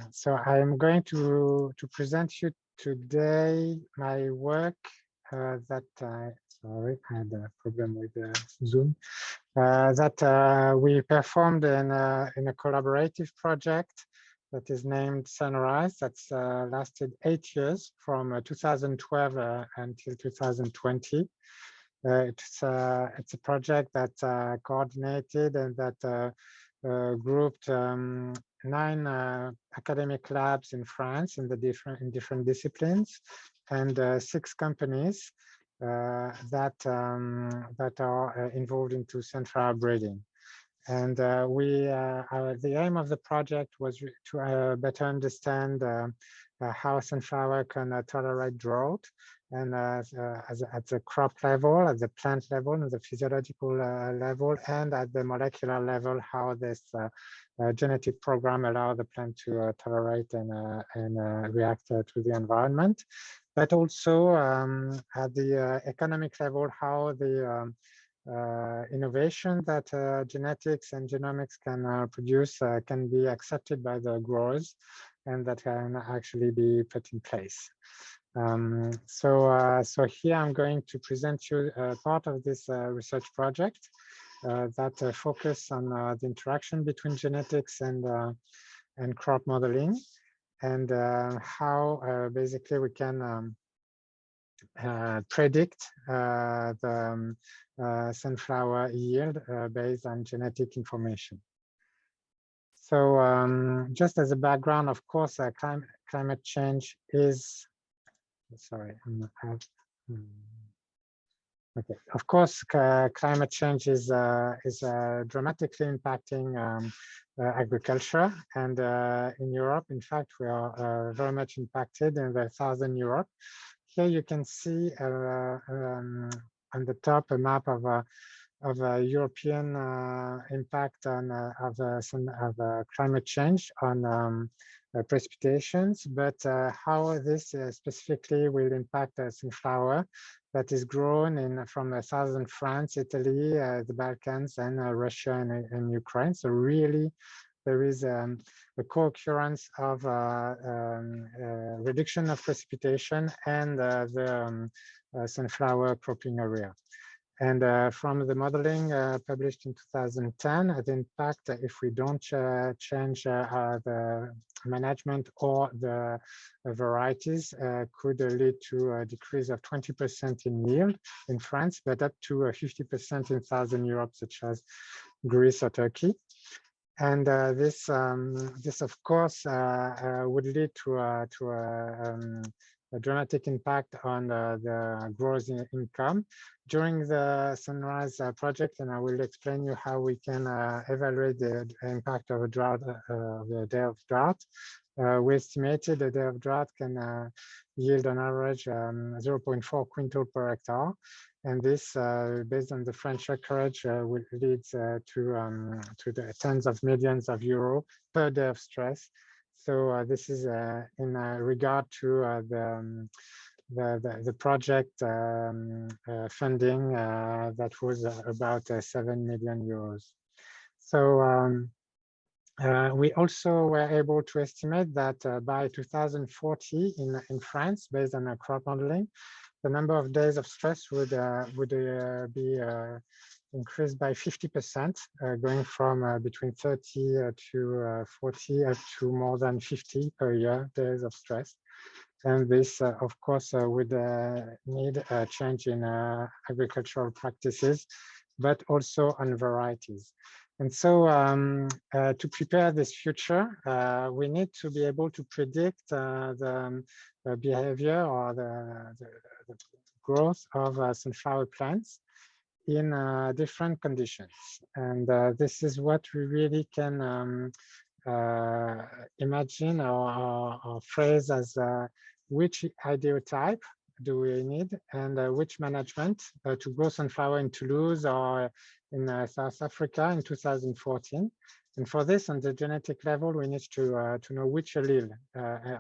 So I'm going to present you today my work sorry, I had a problem with Zoom, that we performed in a collaborative project that is named Sunrise. That's lasted 8 years from 2012 until 2020. It's a project that coordinated and that grouped 9 academic labs in France in different disciplines, and 6 companies that are involved into sunflower breeding. And the aim of the project was to better understand how sunflower can tolerate drought, and at the crop level, at the plant level, at the physiological level, and at the molecular level, how this genetic program allows the plant to tolerate and react to the environment. But also at the economic level, how the innovation that genetics and genomics can produce can be accepted by the growers, and that can actually be put in place. So here I'm going to present you part of this research project that focus on the interaction between genetics and crop modeling, and how basically we can predict the sunflower yield based on genetic information. So just as a background, of course, climate change is, sorry, okay. Of course, climate change is dramatically impacting agriculture, and in Europe, in fact, we are very much impacted in the southern Europe. Here you can see on the top a map of a European impact of climate change on precipitations, but how this specifically will impact sunflower that is grown from southern France, Italy, the Balkans, and Russia and Ukraine. So really, there is a co-occurrence of reduction of precipitation and the sunflower cropping area. And from the modeling published in 2010, the impact, if we don't change the management or the varieties, could lead to a decrease of 20% in yield in France, but up to 50% in Southern Europe, such as Greece or Turkey. And this, of course, would lead to a dramatic impact on the growers' income. During the Sunrise project, and I will explain you how we can evaluate the impact of a drought, the day of drought. We estimated the day of drought can yield on average 0.4 quintal per hectare. And this, based on the French acreage, will lead to the tens of millions of euros per day of stress. So this is in regard to the project funding that was about 7 million euros. So we also were able to estimate that by 2040 in France, based on crop modeling, the number of days of stress would be increased by 50%, going from between 30 to 40 up to more than 50 per year days of stress. And this, of course, would need a change in agricultural practices, but also on varieties. And so to prepare this future, we need to be able to predict the behavior or the growth of sunflower plants in different conditions. And this is what we really can imagine or phrase as which ideotype do we need, and which management to grow sunflower in Toulouse or in South Africa in 2014. And for this, on the genetic level, we need to know which allele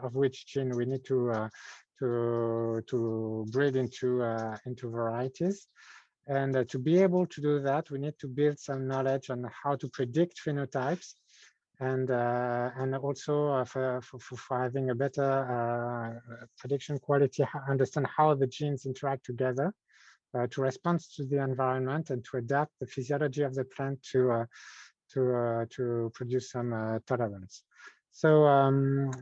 of which gene we need to breed into varieties. And to be able to do that, we need to build some knowledge on how to predict phenotypes and also for having a better prediction quality, understand how the genes interact together to respond to the environment and to adapt the physiology of the plant to produce some tolerance. So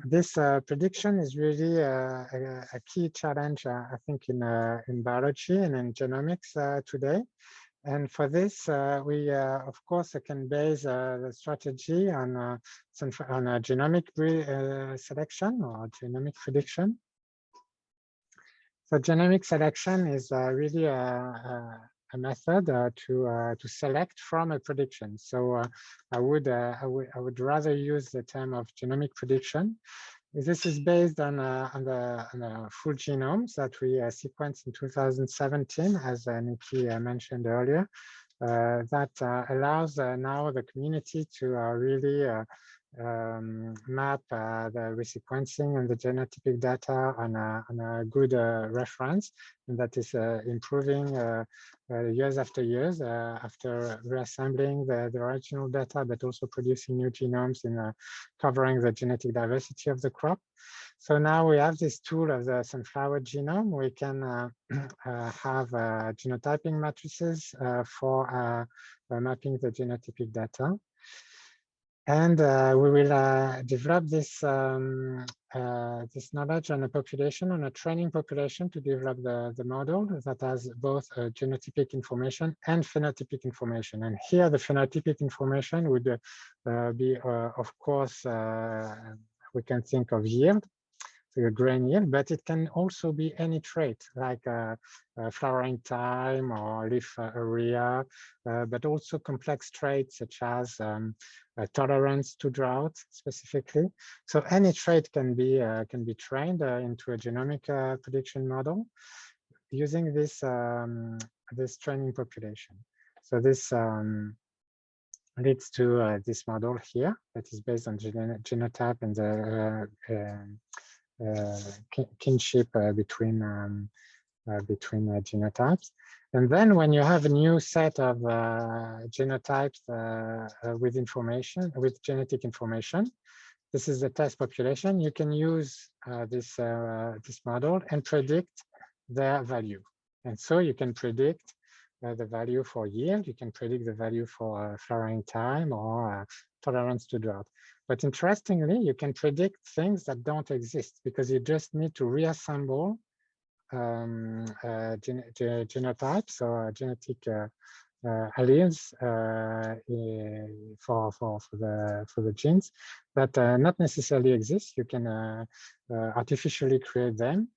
this prediction is really a key challenge, I think, in biology and in genomics today. And for this, we, of course, can base the strategy on genomic selection or genomic prediction. So genomic selection is really a method to select from a prediction. So I would rather use the term of genomic prediction. This is based on the full genomes that we sequenced in 2017, as Nikki mentioned earlier. That allows now the community to really map the resequencing and the genotypic data on a good reference, and that is improving years after years after reassembling the original data, but also producing new genomes in covering the genetic diversity of the crop. So now we have this tool of the sunflower genome. We can have genotyping matrices for mapping the genotypic data. And we will develop this this knowledge on a population, on a training population, to develop the model that has both genotypic information and phenotypic information. And here the phenotypic information would be, of course, we can think of yield, so a grain yield, but it can also be any trait like flowering time or leaf area, but also complex traits such as tolerance to drought specifically. So any trait can be trained into a genomic prediction model using this this training population. So this leads to this model here that is based on genotype and the kinship between genotypes. And then when you have a new set of genotypes with information, with genetic information, this is the test population, you can use this model and predict their value. And so you can predict the value for yield, you can predict the value for flowering time or tolerance to drought. But interestingly, you can predict things that don't exist because you just need to reassemble genotypes or genetic alleles for the genes that not necessarily exist. You can artificially create them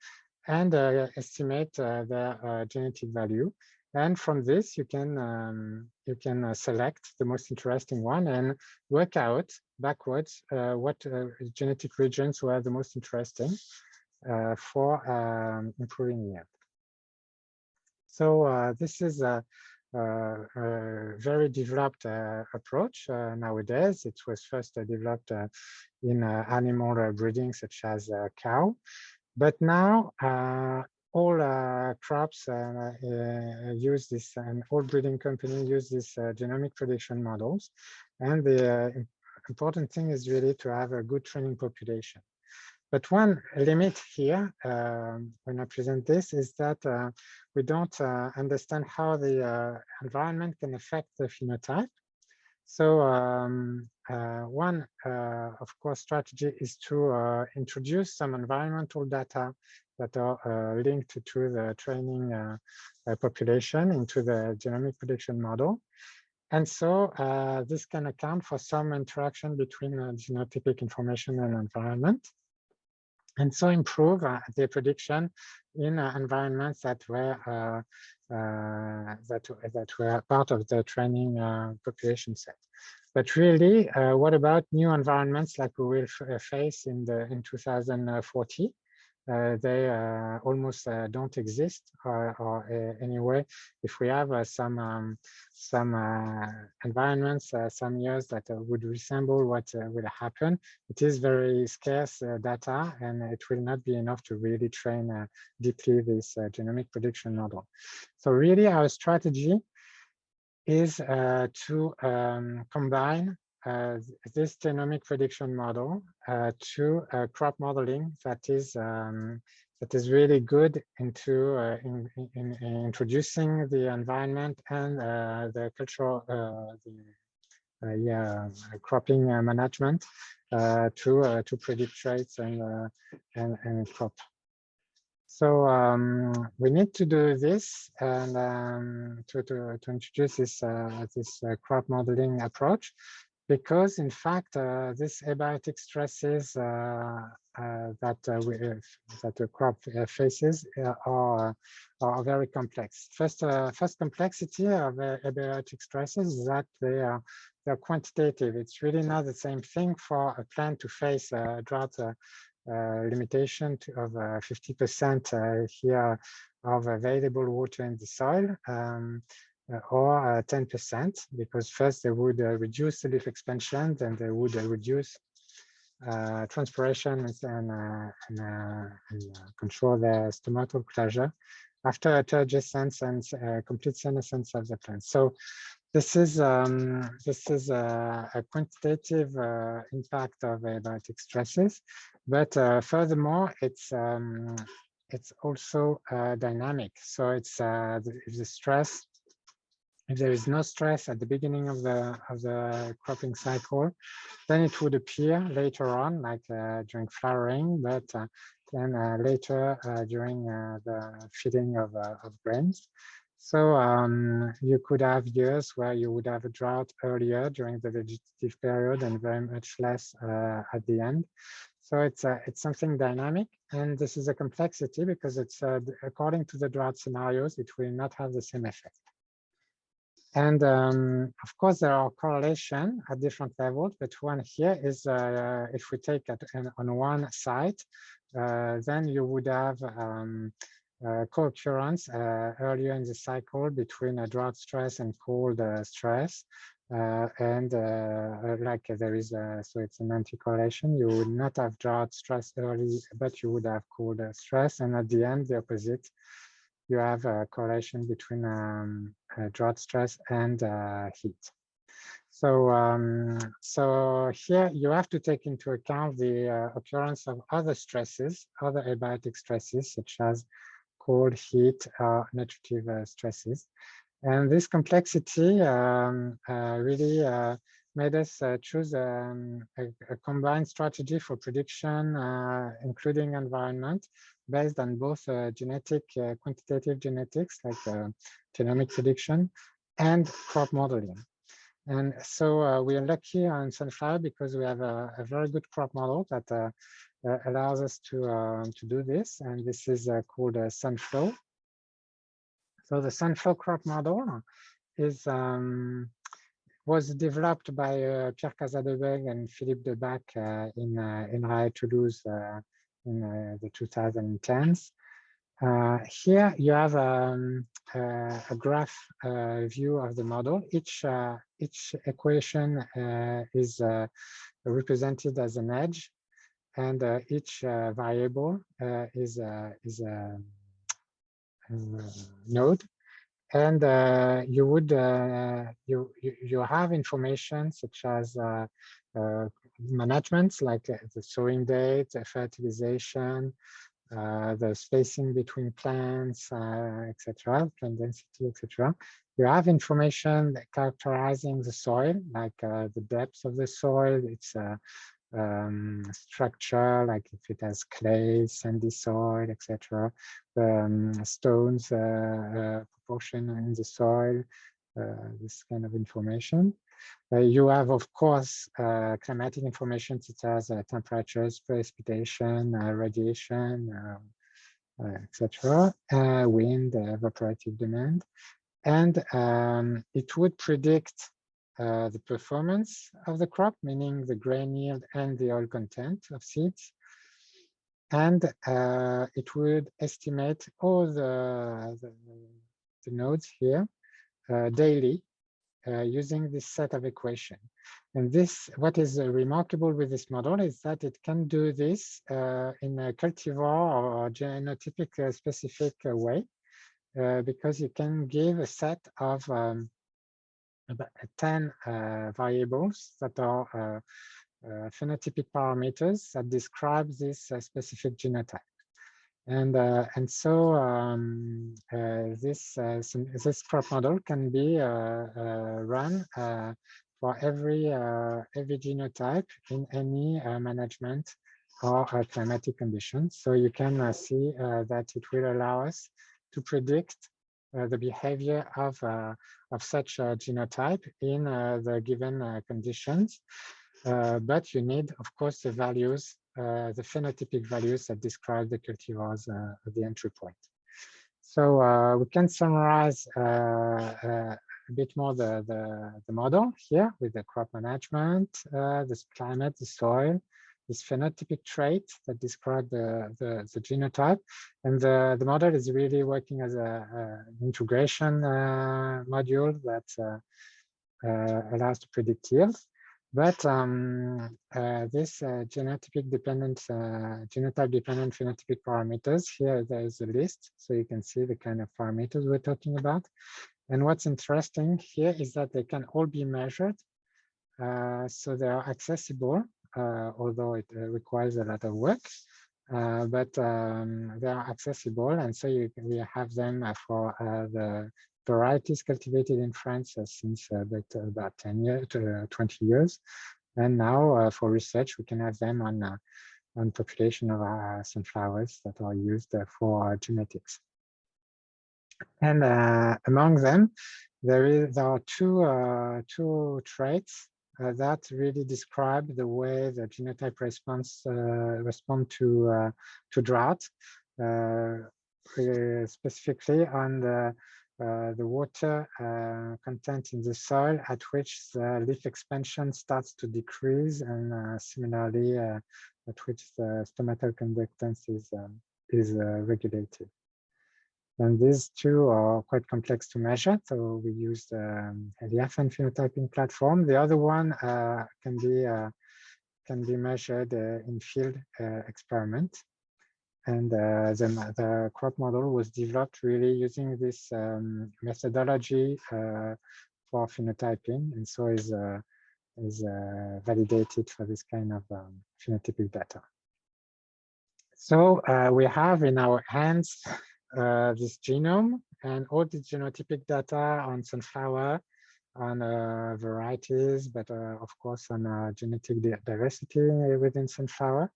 and estimate their genetic value. And from this, you can select the most interesting one and work out backwards what genetic regions were the most interesting for improving yield. So this is a very developed approach nowadays. It was first developed in animal breeding, such as cow, but now all crops use this, and all breeding companies use this genomic prediction models. And the important thing is really to have a good training population. But one limit here, when I present this, is that we don't understand how the environment can affect the phenotype. So one, of course, strategy is to introduce some environmental data that are linked to the training population into the genomic prediction model. And so this can account for some interaction between genotypic information and environment, and so improve the prediction in environments that were part of the training population set. But really, what about new environments like we will face in 2040? They almost don't exist, or anyway, if we have some environments, some years that would resemble what will happen, it is very scarce data, and it will not be enough to really train deeply this genomic prediction model. So really, our strategy is to combine this genomic prediction model to crop modeling that is really good into in introducing the environment and the cultural cropping management to predict traits and crop. So we need to do this and to introduce this crop modeling approach, because in fact these abiotic stresses that the crop faces are very complex. First complexity of abiotic stresses is that they're quantitative. It's really not the same thing for a plant to face drought limitation of 50% here of available water in the soil, or 10%, because first they would reduce the leaf expansion, then they would reduce transpiration and control the stomatal closure after turgescence and complete senescence of the plant. So this is a quantitative impact of abiotic stresses, but furthermore, it's also dynamic. So it's if there is no stress at the beginning of the cropping cycle, then it would appear later on, like during flowering, but then later during the feeding of grains. So you could have years where you would have a drought earlier during the vegetative period and very much less at the end. So it's something dynamic, and this is a complexity because it's according to the drought scenarios, it will not have the same effect. And of course, there are correlation at different levels, but one here is if we take it on one site, then you would have co-occurrence earlier in the cycle between a drought stress and cold stress. Like there is so it's an anti-correlation. You would not have drought stress early, but you would have cold stress, and at the end, the opposite. You have a correlation between drought stress and heat. So, so here you have to take into account the occurrence of other stresses, other abiotic stresses, such as cold, heat, nutritive stresses. And this complexity really made us choose a combined strategy for prediction, including environment, based on both quantitative genetics, like genomic prediction, and crop modeling. And so we are lucky on Sunflow because we have a very good crop model that allows us to do this. And this is called Sunflow. So the Sunflow crop model is was developed by Pierre Casadebeg and Philippe Debac in Toulouse in the 2010s. Here you have a graph view of the model. Each equation is represented as an edge, and each variable is a node. And you would you have information such as management, like the sowing date, fertilization, the spacing between plants, etc., plant density, etc. You have information characterizing the soil, like the depth of the soil, its structure, like if it has clay, sandy soil, etc. Stones proportion in the soil, this kind of information. You have, of course, climatic information such as temperatures, precipitation, radiation, etc., wind, evaporative demand. And it would predict the performance of the crop, meaning the grain yield and the oil content of seeds. And it would estimate all the nodes here daily using this set of equation. And this, what is remarkable with this model is that it can do this in a cultivar or genotypic specific way, because you can give a set of about 10 variables that are phenotypic parameters that describe this specific genotype. And so this crop model can be run for every genotype in any management or climatic conditions. So you can see that it will allow us to predict the behavior of such a genotype in the given conditions. But you need, of course, the values, the phenotypic values that describe the cultivars at the entry point. So we can summarize a bit more the model here with the crop management, this climate, the soil, this phenotypic trait that describe the genotype. And the model is really working as an integration module that allows to predict yield. But this genotype dependent phenotypic parameters, here there is a list, so you can see the kind of parameters we're talking about. And what's interesting here is that they can all be measured, so they are accessible, although it requires a lot of work. But they are accessible, and so we have them for the varieties cultivated in France since about 10 years to 20 years. And now for research, we can have them on population of sunflowers that are used for genetics. And among them, there are two traits that really describe the way the genotype respond to drought, specifically on the water content in the soil at which the leaf expansion starts to decrease, and similarly at which the stomatal conductance is regulated. And these two are quite complex to measure, so we use the Eliafen phenotyping platform. The other one can be measured in field experiment. And the crop model was developed really using this methodology for phenotyping, and so is validated for this kind of phenotypic data. So we have in our hands this genome and all the genotypic data on sunflower, on varieties, but of course on genetic diversity within sunflower.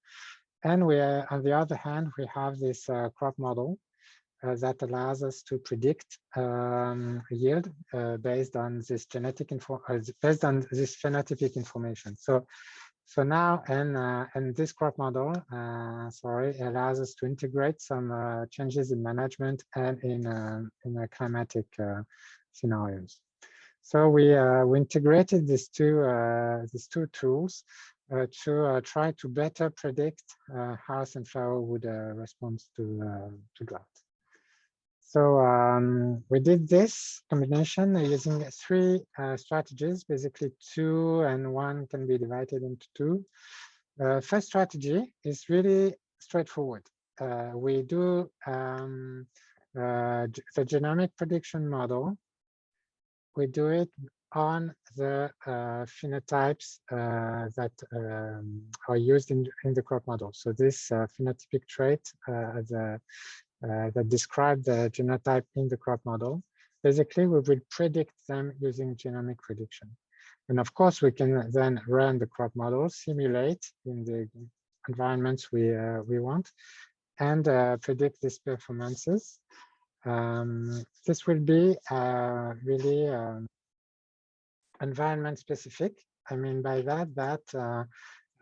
And on the other hand, we have this crop model that allows us to predict yield based on this based on this phenotypic information. So now, and this crop model, allows us to integrate some changes in management and in climatic scenarios. So we integrated these two tools to try to better predict how sunflower would respond to drought. So we did this combination using three strategies, basically two, and one can be divided into two. First strategy is really straightforward. We do the genomic prediction model. We do it on the phenotypes that are used in the crop model. So this phenotypic trait that describe the genotype in the crop model, basically we will predict them using genomic prediction. And of course, we can then run the crop model, simulate in the environments we want, and predict these performances. This will be really environment specific. I mean by that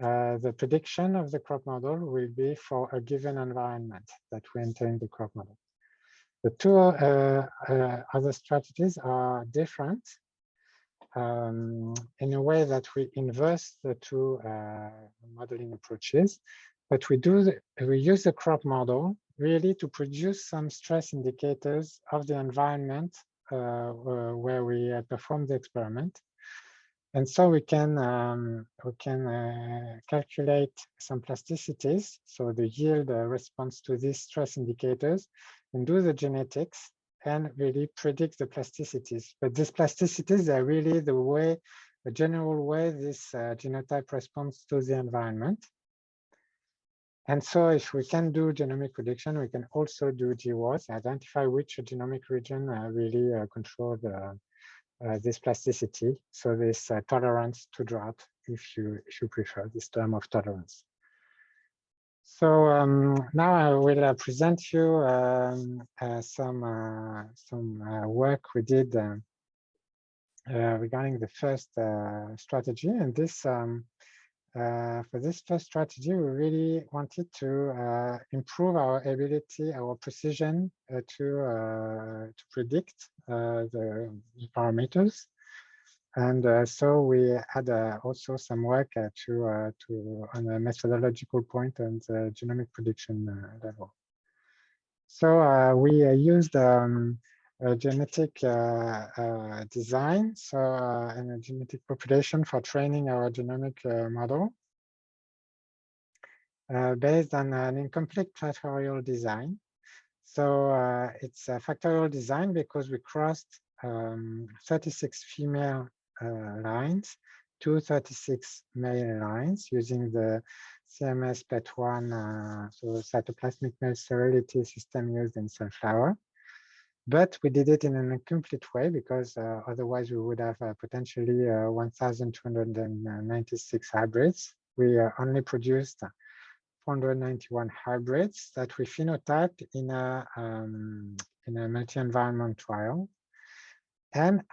the prediction of the crop model will be for a given environment that we enter in the crop model. The two other strategies are different in a way that we inverse the two modeling approaches, but we use the crop model really to produce some stress indicators of the environment where we perform the experiment. And so we can calculate some plasticities, so the yield response to these stress indicators, and do the genetics and really predict the plasticities. But these plasticities are really the general way this genotype responds to the environment. And so if we can do genomic prediction, we can also do GWAS, identify which genomic region really control this plasticity. So this tolerance to drought, if you prefer this term of tolerance. So now I will present you some work we did regarding the first strategy. And this for this first strategy, we really wanted to improve our ability, our precision to predict the parameters. And so we had also some work on a methodological point on the genomic prediction level. So we used a genetic design, and a genetic population for training our genomic model based on an incomplete factorial design. So it's a factorial design because we crossed 36 female lines to 36 male lines using the CMS PET1, so cytoplasmic male sterility system used in Sunflow. But we did it in an incomplete way because otherwise we would have potentially 1,296 hybrids. We only produced 491 hybrids that we phenotyped in a multi-environment trial. And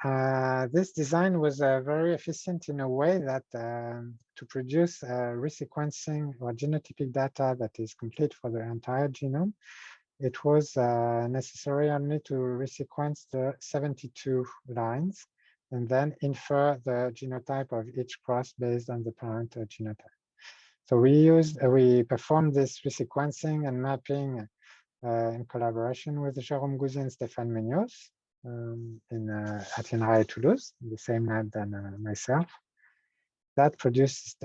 this design was very efficient in a way that to produce resequencing or genotypic data that is complete for the entire genome, it was necessary only to resequence the 72 lines and then infer the genotype of each cross based on the parent genotype. So we performed this resequencing and mapping in collaboration with Jérôme Gouzy and Stéphane Muñoz at INRAE Toulouse, the same lab than myself. That produced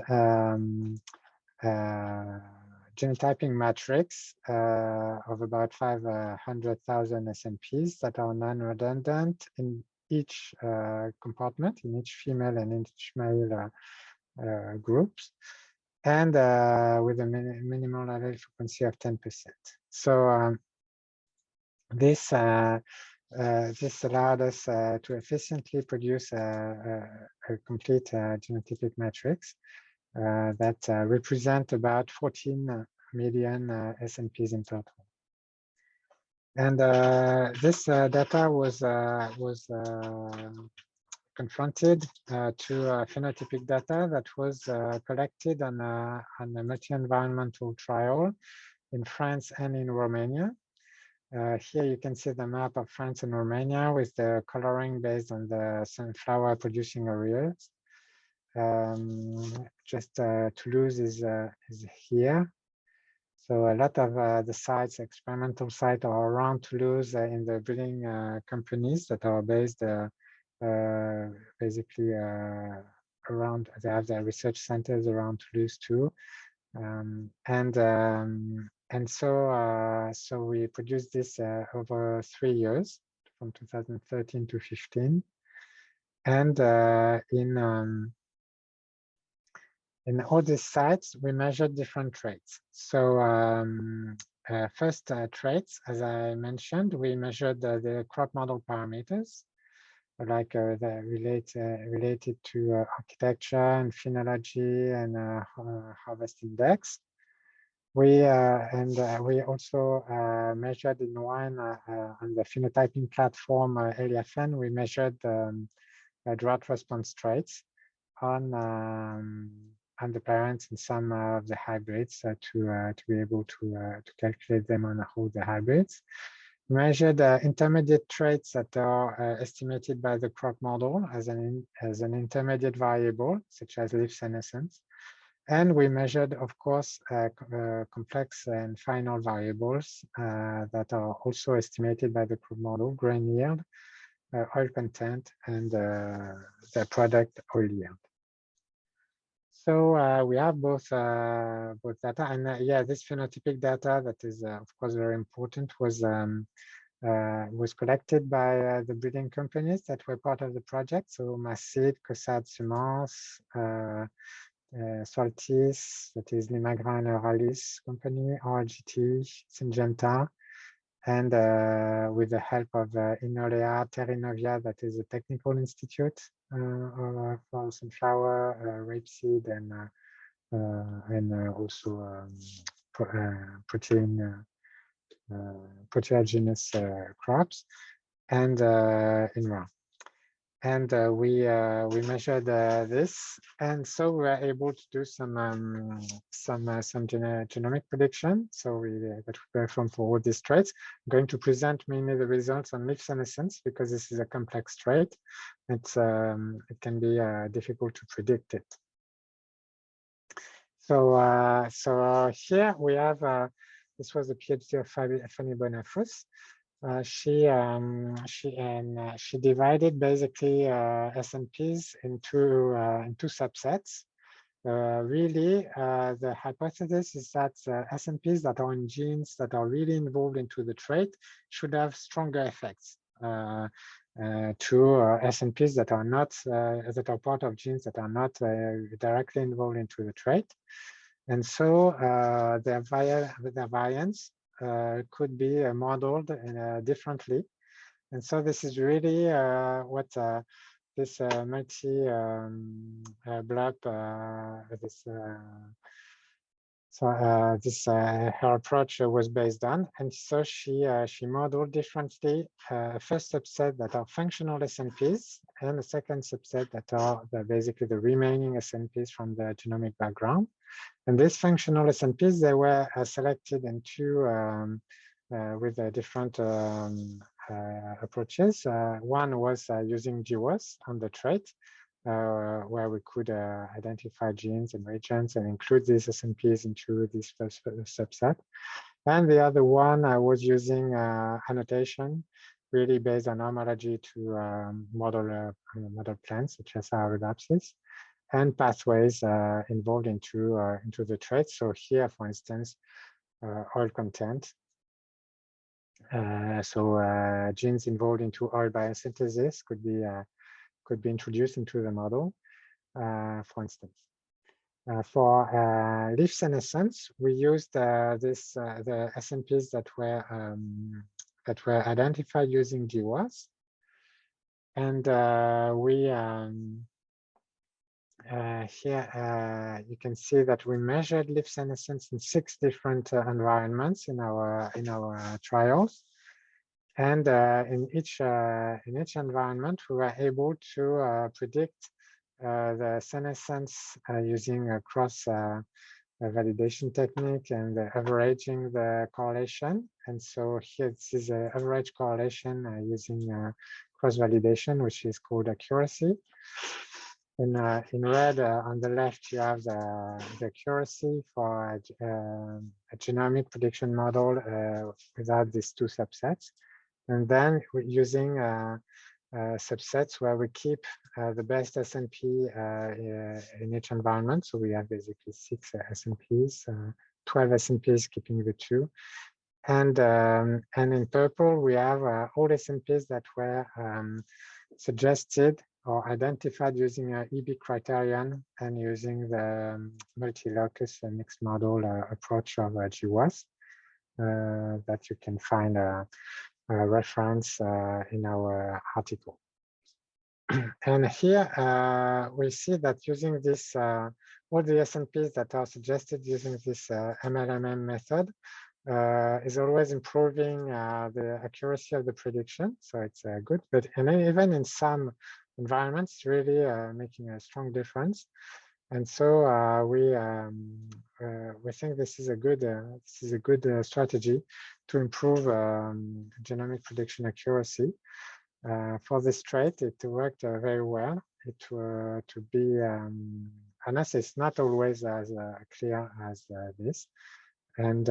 genotyping matrix of about 500,000 SNPs that are non-redundant in each compartment, in each female and each male groups, and with a minimal allele frequency of 10%. So this allowed us to efficiently produce a complete genotypic matrix that represent about 14 million SNPs in total. And this data was confronted to phenotypic data that was collected on a multi-environmental trial in France and in Romania. Here you can see the map of France and Romania with the coloring based on the sunflower producing areas. Toulouse is here. So a lot of the sites, experimental sites, are around Toulouse in the breeding companies that are based basically around. They have their research centers around Toulouse too, and so we produced this over 3 years, from 2013 to 15, and in all these sites, we measured different traits. So first traits, as I mentioned, we measured the crop model parameters, like related to architecture and phenology and harvest index. We also measured in one on the phenotyping platform ELIAFN. We measured drought response traits on the parents and some of the hybrids to be able to calculate them on all the hybrids. We measured intermediate traits that are estimated by the crop model as an intermediate variable, such as leaf senescence. And we measured, of course, complex and final variables that are also estimated by the crop model: grain yield, oil content, and the product oil yield. So we have both data, and yeah, this phenotypic data that is of course very important was was collected by the breeding companies that were part of the project. So Massid, Caussade Semence, Saltis, that is Limagrain and Euralis company, RGT, Syngenta, and with the help of Inolea, Terrinovia, that is a technical institute for sunflower, rapeseed, and also proteaginous crops, and INRA. And we measured this, and so we were able to do some genomic prediction. So that we performed for all these traits. I'm going to present mainly the results on leaf senescence because this is a complex trait. It can be difficult to predict it. So here we have this was a PhD of Fanny Bonafous. She divided basically SNPs into subsets. Really, the hypothesis is that SNPs that are in genes that are really involved into the trait should have stronger effects to SNPs that are not that are part of genes that are not directly involved into the trait. And so their variants could be modeled differently. And so this is really what this multi-blob, her approach was based on. And so she modeled differently a first subset that are functional SNPs and a second subset that are basically the remaining SNPs from the genomic background. And these functional SNPs, they were selected into with different approaches. One was using GWAS on the trait, where we could identify genes and regions and include these SNPs into this first subset. And the other one I was using annotation, really based on homology to model plants such as Arabidopsis, and pathways involved into the trait. So here, for instance, oil content. Genes involved into oil biosynthesis could be introduced into the model, for instance. For leaf senescence, we used the SNPs that were identified using GWAS, and here you can see that we measured leaf senescence in 6 different environments in our trials, and in each environment we were able to predict the senescence using a cross validation technique and averaging the correlation. And so here this is an average correlation using cross validation, which is called accuracy. In red on the left, you have the accuracy for a genomic prediction model without these 2 subsets. And then we're using subsets where we keep the best SNP in each environment. So we have basically 6 SNPs, 12 SNPs keeping the 2. And in purple, we have all SNPs that were suggested or identified using an EB criterion and using the multi-locus mixed model approach of GWAS that you can find a reference in our article. And here we see that using this, all the SNPs that are suggested using this MLMM method is always improving the accuracy of the prediction. So it's good, but even in some environments, really making a strong difference. And so we think this is a good strategy to improve genomic prediction accuracy. For this trait, it worked very well. To be honest, it's not always as clear as this. And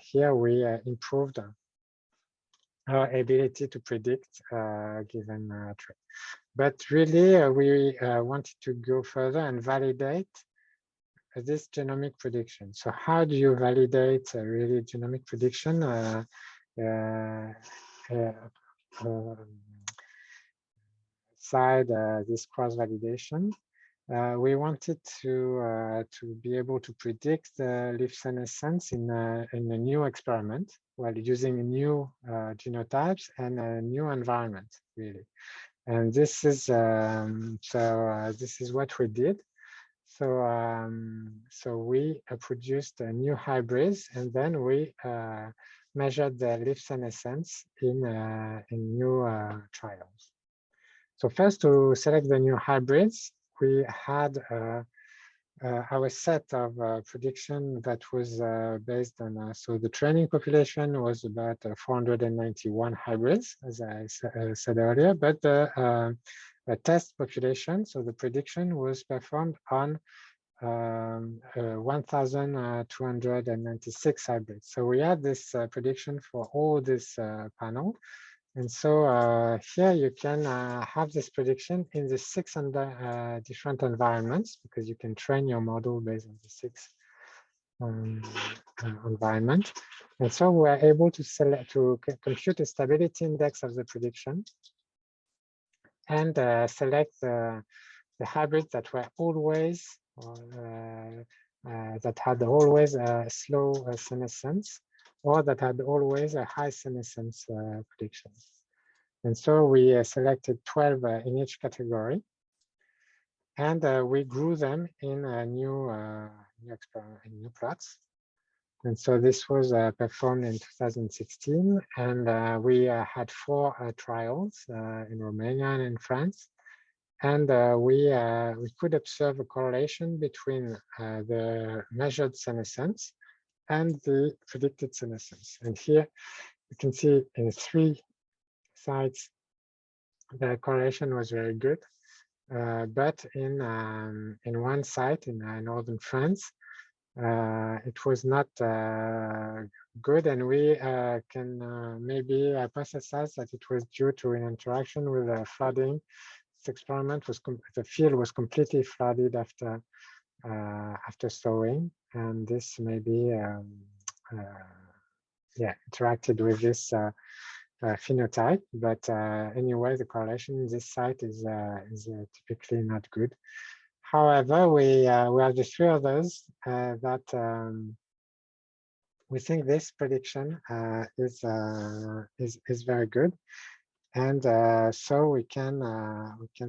here we improved our ability to predict given trait. But really, we wanted to go further and validate this genomic prediction. So how do you validate really genomic prediction side this cross-validation? We wanted to be able to predict leaf senescence in a new experiment while using new genotypes and a new environment, really. And this is this is what we did. So we produced new hybrids, and then we measured the leaf senescence in new trials. So first, to select the new hybrids, we had our set of prediction that was based on, so the training population was about 491 hybrids, as I said earlier, but the test population, so the prediction was performed on 1,296 hybrids. So we had this prediction for all this panel. And so here you can have this prediction in the 6 different environments, because you can train your model based on the 6 environment. And so we're able to compute the stability index of the prediction and select the hybrids that were always that had always a slow senescence, or that had always a high senescence prediction. And so we selected 12 in each category, and we grew them in new plots. And so this was performed in 2016, and we had 4 trials in Romania and in France. And we could observe a correlation between the measured senescence and the predicted senescence. And here you can see in 3 sites the correlation was very good, but in one site in northern France, it was not good, and we can maybe hypothesize that it was due to an interaction with flooding. This experiment was the field was completely flooded after sowing, and this maybe interacted with this phenotype. But anyway, the correlation in this site is typically not good. However, we have the 3 others that we think this prediction is very good, and so we can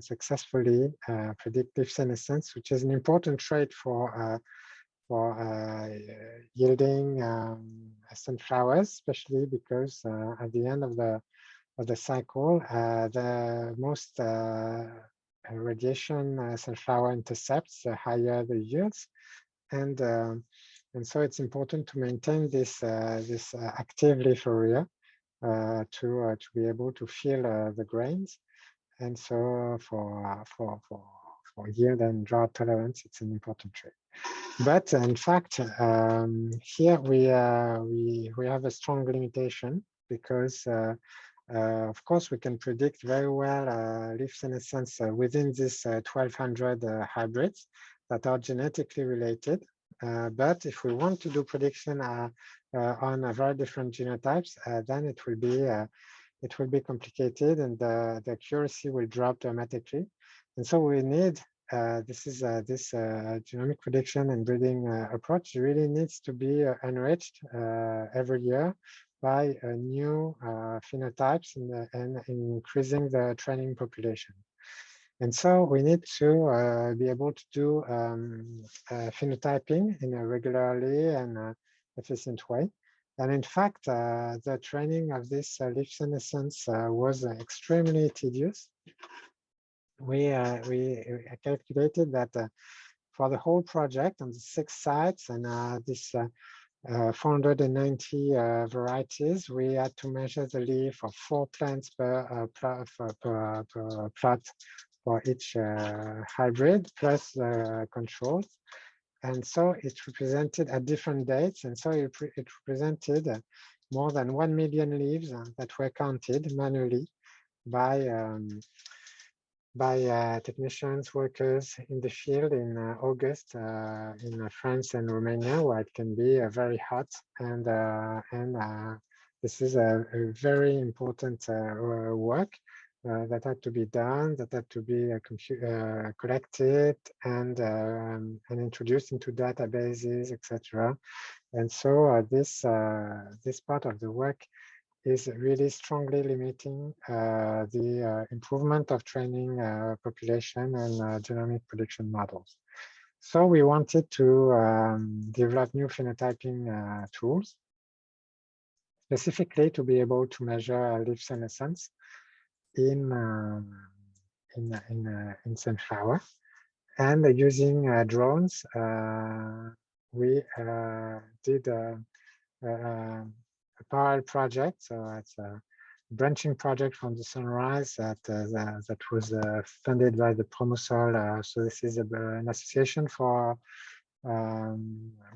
successfully predict leaf senescence, which is an important trait for yielding sunflowers, especially because at the end of the cycle, the most radiation sunflower intercepts, the higher the yields, and so it's important to maintain this active leaf area to be able to feel the grains, and so for yield and drought tolerance, it's an important trait. But in fact, here we have a strong limitation, because of course we can predict very well leaf senescence within this 1,200 hybrids that are genetically related. But if we want to do prediction on very different genotypes, then it will be complicated, and the accuracy will drop dramatically. And so we need this genomic prediction and breeding approach really needs to be enriched every year by new phenotypes and increasing the training population. And so we need to be able to do phenotyping in a regularly and efficient way. And in fact, the training of this leaf senescence was extremely tedious. We calculated that for the whole project on the 6 sites and this 490 varieties, we had to measure the leaf of 4 plants per plot for each hybrid, plus controls. And so it represented at different dates, and so it represented more than 1 million leaves that were counted manually by by technicians, workers in the field in August in France and Romania, where it can be very hot, and this is a very important work that had to be done, that had to be collected and introduced into databases, etc. And so this part of the work is really strongly limiting the improvement of training population and genomic prediction models. So we wanted to develop new phenotyping tools, specifically to be able to measure leaf senescence in sunflower. And using drones, we did a parallel project. So it's a branching project from the Sunrise that was funded by the Promosol. So this is an association for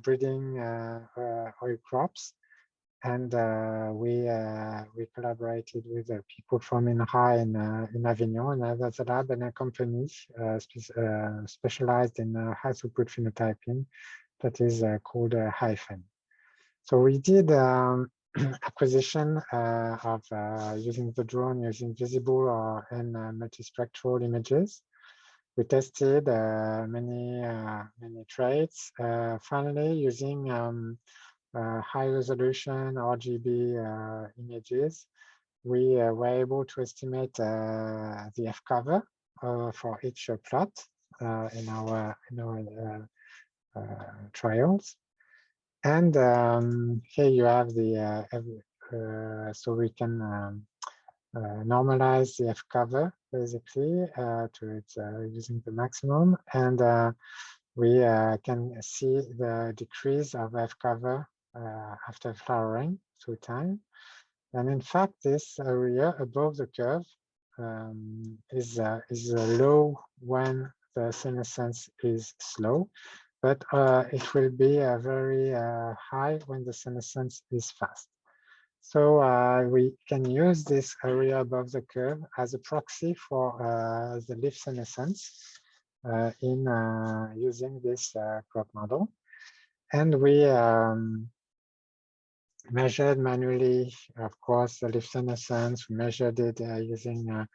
breeding oil crops. And we collaborated with people from INRA in Avignon, and there's a lab and a company specialized in high-throughput phenotyping that is called Hyphen. So we did acquisition of using the drone, using visible and multispectral images. We tested many traits. Finally, using high resolution RGB images, we were able to estimate the F cover for each plot in our trials. And here you have the so we can normalize the F cover basically to its using the maximum, and we can see the decrease of F cover after flowering through time. And in fact, this area above the curve is low when the senescence is slow, but it will be very high when the senescence is fast. So we can use this area above the curve as a proxy for the leaf senescence in using this crop model. And we measured manually, of course, the leaf senescence. We measured it using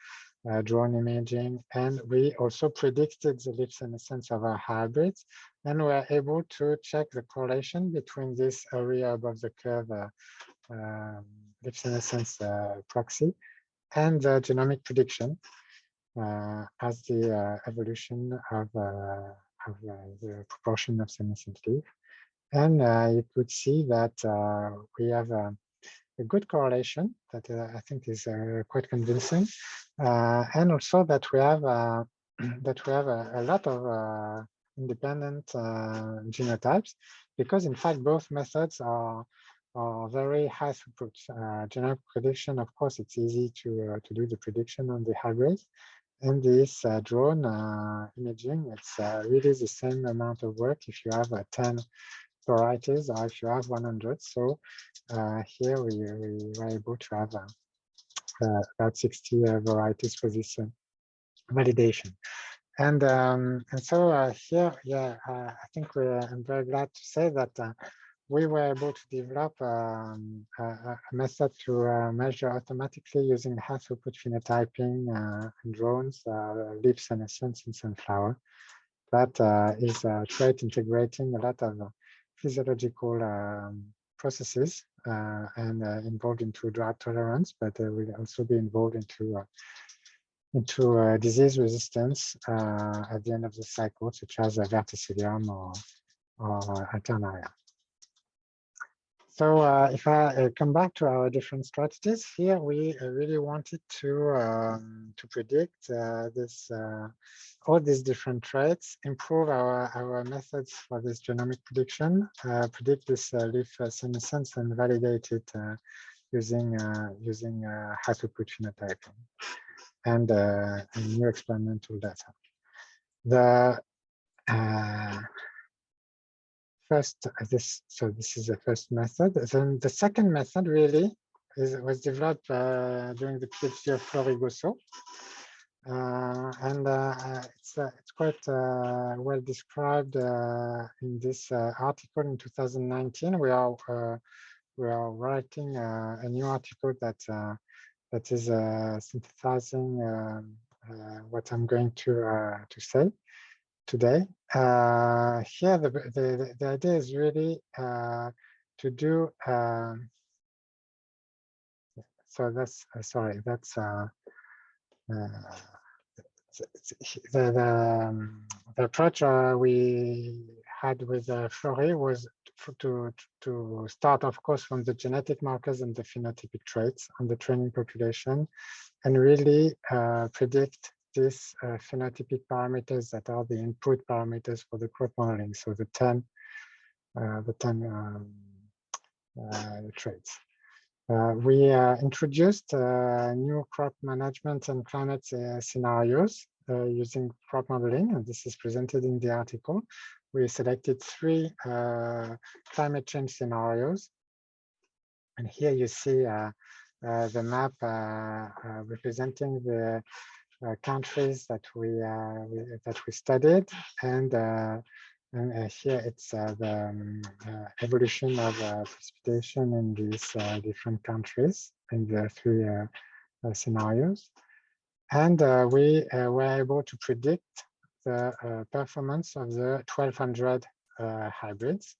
drone imaging, and we also predicted the leaf senescence of our hybrids, and we were able to check the correlation between this area above the curve leaf senescence proxy and the genomic prediction as the evolution of the proportion of senescent leaf. And you could see that we have a good correlation that I think is quite convincing, and also that we have a lot of independent genotypes, because in fact both methods are very high throughput. Genomic prediction, of course, it's easy to do the prediction on the hybrids, and this drone imaging, it's really the same amount of work if you have 10 varieties or if you have 100. So here we were able to have about 60 varieties for this validation. And so here, yeah, I think I'm very glad to say that we were able to develop a method to measure automatically using high-throughput phenotyping and drones, leaf senescence in sunflower. That is trait integrating a lot of physiological processes and involved into drought tolerance, but will also be involved into disease resistance at the end of the cycle, such as verticillium or alternaria. So if I come back to our different strategies here, we really wanted to predict all these different traits, improve our methods for this genomic prediction, predict this leaf senescence, and validate it using high-throughput phenotyping and new experimental data. The this is the first method. Then the second method really was developed during the PhD of Florigoso. It's quite well described in this article in 2019. We are writing a new article that is synthesizing what I'm going to say today. Here, the idea is really to do. So that's sorry. That's the approach we had with Fleury was to start, of course, from the genetic markers and the phenotypic traits on the training population, and really predict these phenotypic parameters that are the input parameters for the crop modeling. So the 10 traits. We introduced new crop management and climate scenarios using crop modeling, and this is presented in the article. We selected 3 climate change scenarios. And here you see the map representing the countries that we studied, and here it's the evolution of precipitation in these different countries in the 3 scenarios. And we were able to predict the performance of the 1200 hybrids.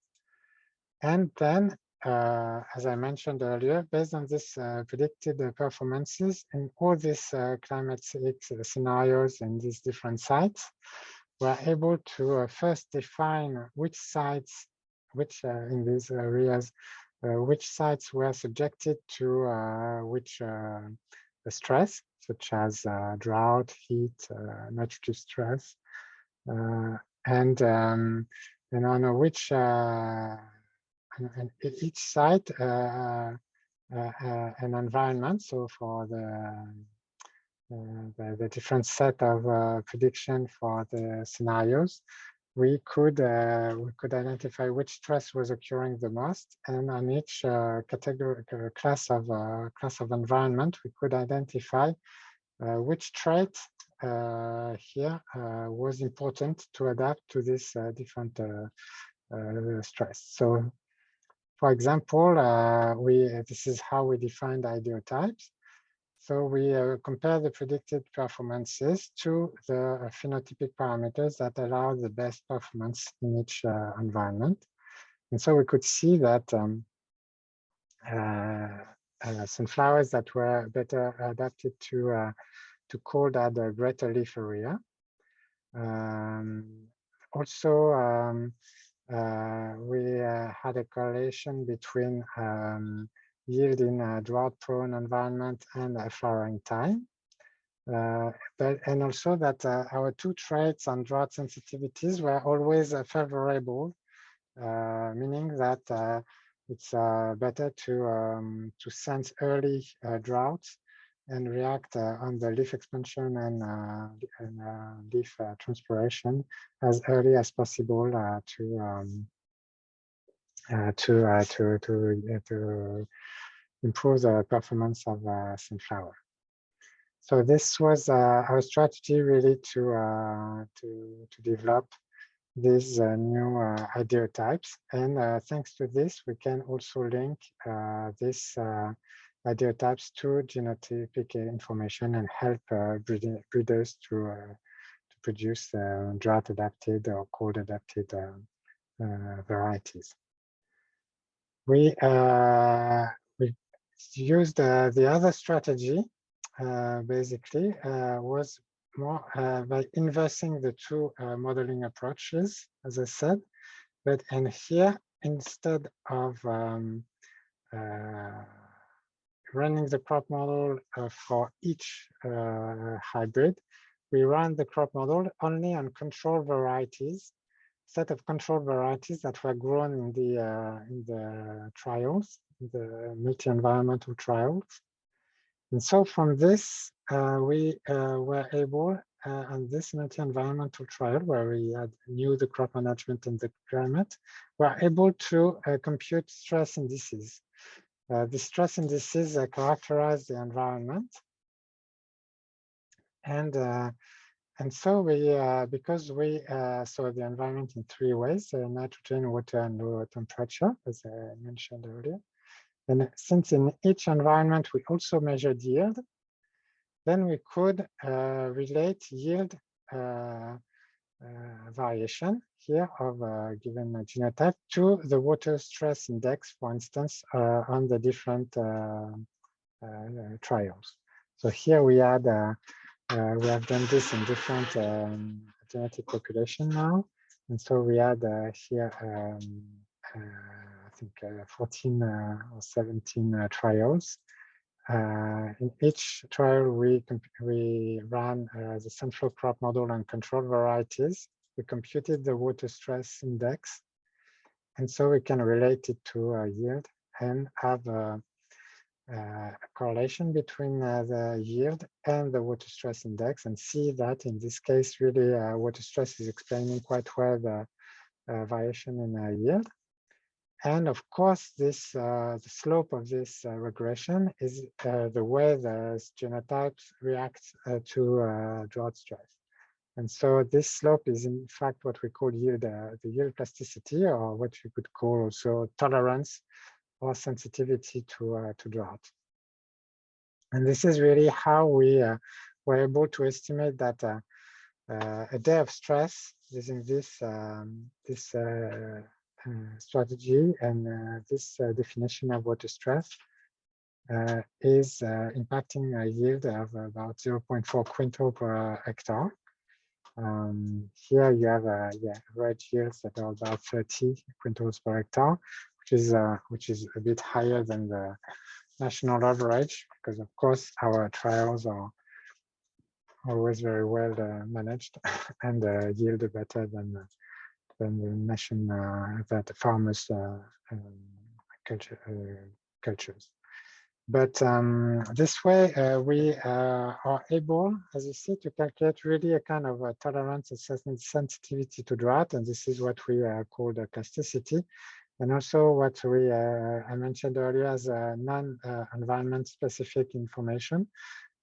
And then, as I mentioned earlier, based on this predicted performances in all these climate scenarios in these different sites, we're able to first define which sites, in these areas, which sites were subjected to which stress, such as drought, heat, nitrogen stress, and on which and each site an environment. So for the different set of prediction for the scenarios, we could identify which stress was occurring the most, and on each category class of environment, we could identify which trait here was important to adapt to this different stress. So, for example, this is how we defined ideotypes. So we compare the predicted performances to the phenotypic parameters that allow the best performance in each environment. And so we could see that sunflowers that were better adapted to cold had a greater leaf area. Also, we had a correlation between yield in a drought-prone environment and flowering time. And also that our 2 traits on drought sensitivities were always favorable, meaning that it's better to sense early droughts and react on the leaf expansion and leaf transpiration as early as possible to improve the performance of sunflower. So this was our strategy, really, to develop these new ideotypes. And thanks to this, we can also link these ideotypes to genotypic information and help breeders to produce drought-adapted or cold-adapted varieties. We used the other strategy, basically, was more by inversing the 2 modeling approaches, as I said. And here, instead of running the crop model for each hybrid, we run the crop model only on control varieties, set of control varieties that were grown in the trials, the multi-environmental trials. And so from this, we were able, on this multi-environmental trial, where we knew the crop management and the climate, were able to compute stress indices. The stress indices characterize the environment. And so we, because we saw the environment in three ways: nitrogen, water, and low temperature, as I mentioned earlier. And since in each environment we also measured yield, then we could relate yield variation here of a given genotype to the water stress index, for instance, on the different trials. So here we had we have done this in different genetic population now, and so we had here I think 14 or 17 trials. In each trial, we ran the Sunflow crop model and control varieties. We computed the water stress index, and so we can relate it to yield and have a correlation between the yield and the water stress index, and see that in this case, really water stress is explaining quite well the variation in yield. And of course, this the slope of this regression is the way the genotypes react to drought stress. And so this slope is in fact what we call yield, the yield plasticity, or what you could call also tolerance or sensitivity to drought. And this is really how we were able to estimate that a day of stress using this strategy and this definition of water stress is impacting a yield of about 0.4 quintal per hectare. Here you have average yields that are about 30 quintals per hectare, which is a bit higher than the national average, because of course our trials are always very well managed and yield better than the nation that the farmers cultures. But this way we are able, as you see, to calculate really a kind of a tolerance and sensitivity to drought, and this is what we call the plasticity, and also what we I mentioned earlier as a non-environment specific information.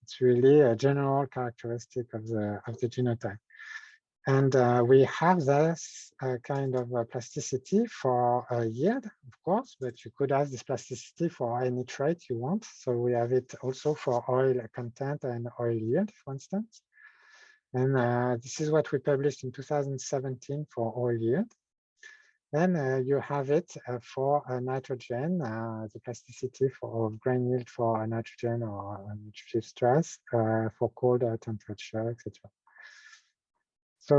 It's really a general characteristic of the genotype. And we have this kind of plasticity for yield, of course, but you could have this plasticity for any trait you want. So we have it also for oil content and oil yield, for instance. And this is what we published in 2017 for oil yield. Then you have it for nitrogen, the plasticity of grain yield for nitrogen or nutritive stress, for cold temperature, etc. So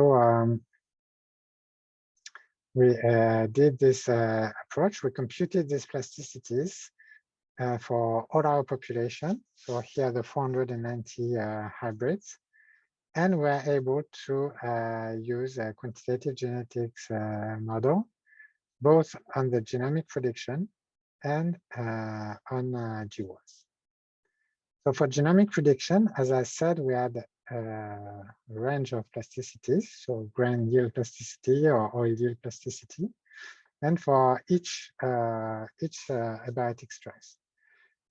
we did this approach. We computed these plasticities for all our population. So here the 490 hybrids. And we're able to use a quantitative genetics model, both on the genomic prediction and on GWAS. So for genomic prediction, as I said, we had a range of plasticities, so grain yield plasticity or oil yield plasticity, and for each abiotic stress.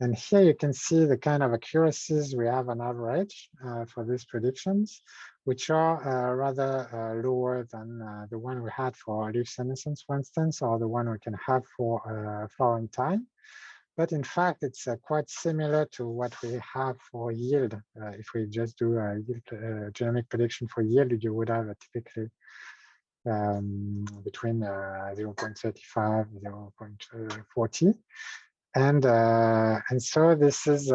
And here you can see the kind of accuracies we have on average for these predictions, which are rather lower than the one we had for leaf senescence, for instance, or the one we can have for flowering time. But in fact, it's quite similar to what we have for yield. If we just do a yield, genomic prediction for yield, you would have typically between 0.35 and 0.40. And so this is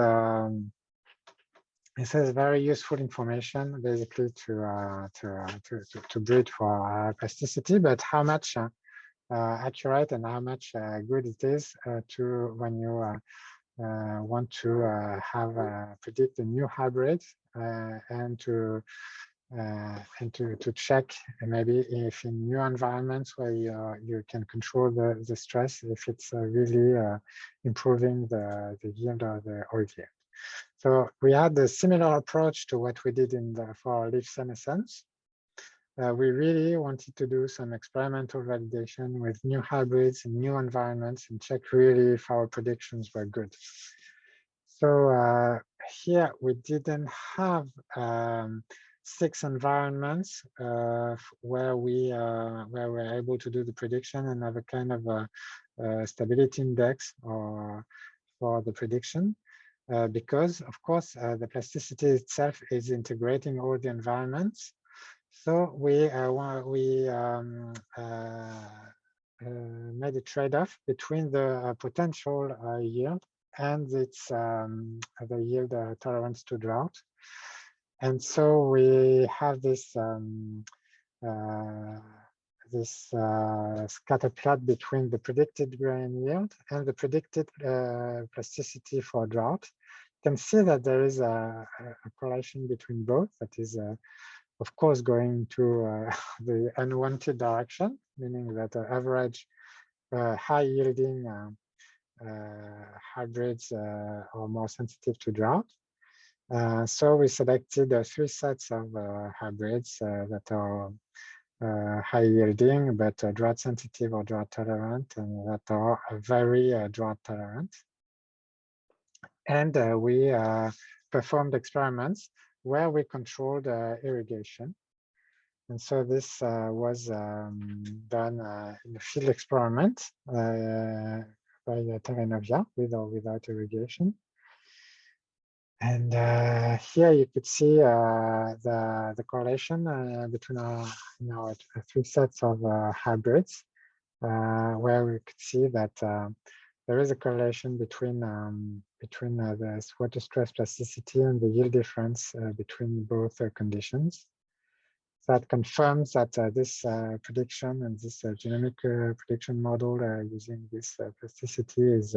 very useful information, basically to breed for plasticity. But how much accurate and how much good it is to when you want to predict a new hybrid and to check maybe if in new environments where you can control the stress, if it's really improving the yield or the oil yield. So we had a similar approach to what we did for leaf senescence. We really wanted to do some experimental validation with new hybrids in new environments and check really if our predictions were good. So here we didn't have 6 environments where we're able to do the prediction and have a kind of a stability index or for the prediction, because of course the plasticity itself is integrating all the environments. So we made a trade-off between the potential yield and its the yield tolerance to drought. And so we have this scatter plot between the predicted grain yield and the predicted plasticity for drought. You can see that there is a correlation between both. That is, of course, going to the unwanted direction, meaning that average high-yielding hybrids are more sensitive to drought. So we selected 3 sets of hybrids that are high-yielding, but drought-sensitive or drought-tolerant, and that are very drought-tolerant. And we performed experiments where we controlled irrigation. And so this was done in a field experiment by Terranovia, with or without irrigation. And here you could see the correlation between our 3 sets of hybrids, where we could see that there is a correlation between the water stress plasticity and the yield difference between both conditions. So that confirms that this prediction and this genomic prediction model using this plasticity is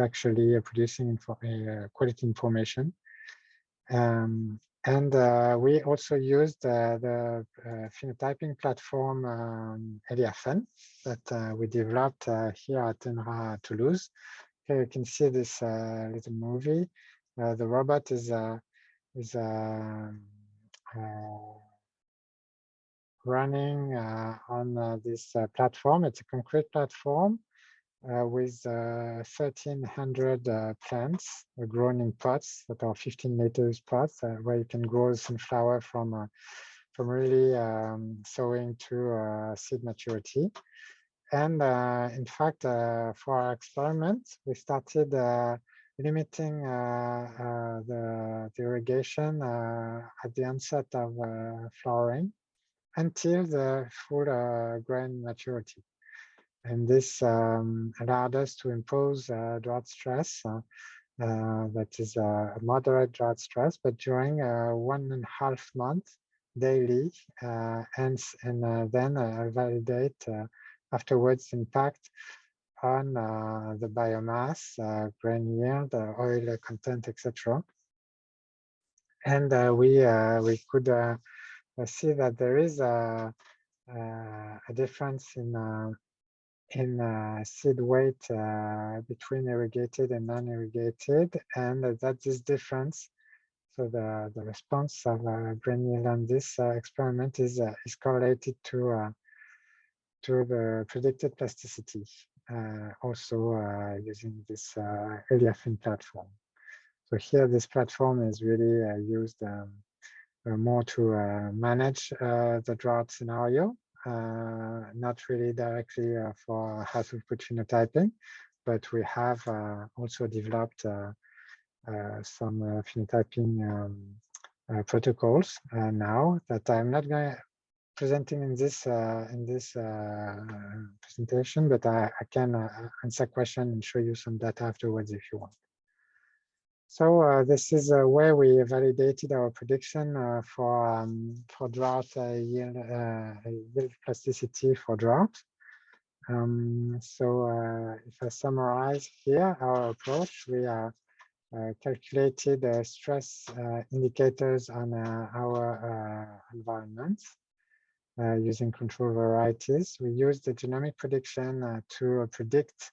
actually producing quality information. And we also used the phenotyping platform Eliafen that we developed here at INRA Toulouse. Here you can see this little movie. The robot is running on this platform. It's a concrete platform with 1,300 plants grown in pots that are 15 liters pots, where you can grow sunflower from really sowing to seed maturity. And in fact, for our experiment, we started limiting the irrigation at the onset of flowering until the full grain maturity. And this allowed us to impose drought stress, that is a moderate drought stress, but during 1.5 months daily, and then validate afterwards impact on the biomass, grain yield, oil content, etc. And we could see that there is a difference in seed weight between irrigated and non-irrigated, and that this difference, so the response of grain yield on this experiment is correlated to the predicted plasticity, also using this Eliafen platform. So here, this platform is really used more to manage the drought scenario. Not really directly for high-throughput phenotyping, but we have also developed some phenotyping protocols now that I'm not going to presenting in this presentation, but I can answer questions and show you some data afterwards if you want. So this is where we validated our prediction for drought yield plasticity for drought. So if I summarize here our approach, we calculated stress indicators on our environment using control varieties. We used the genomic prediction to predict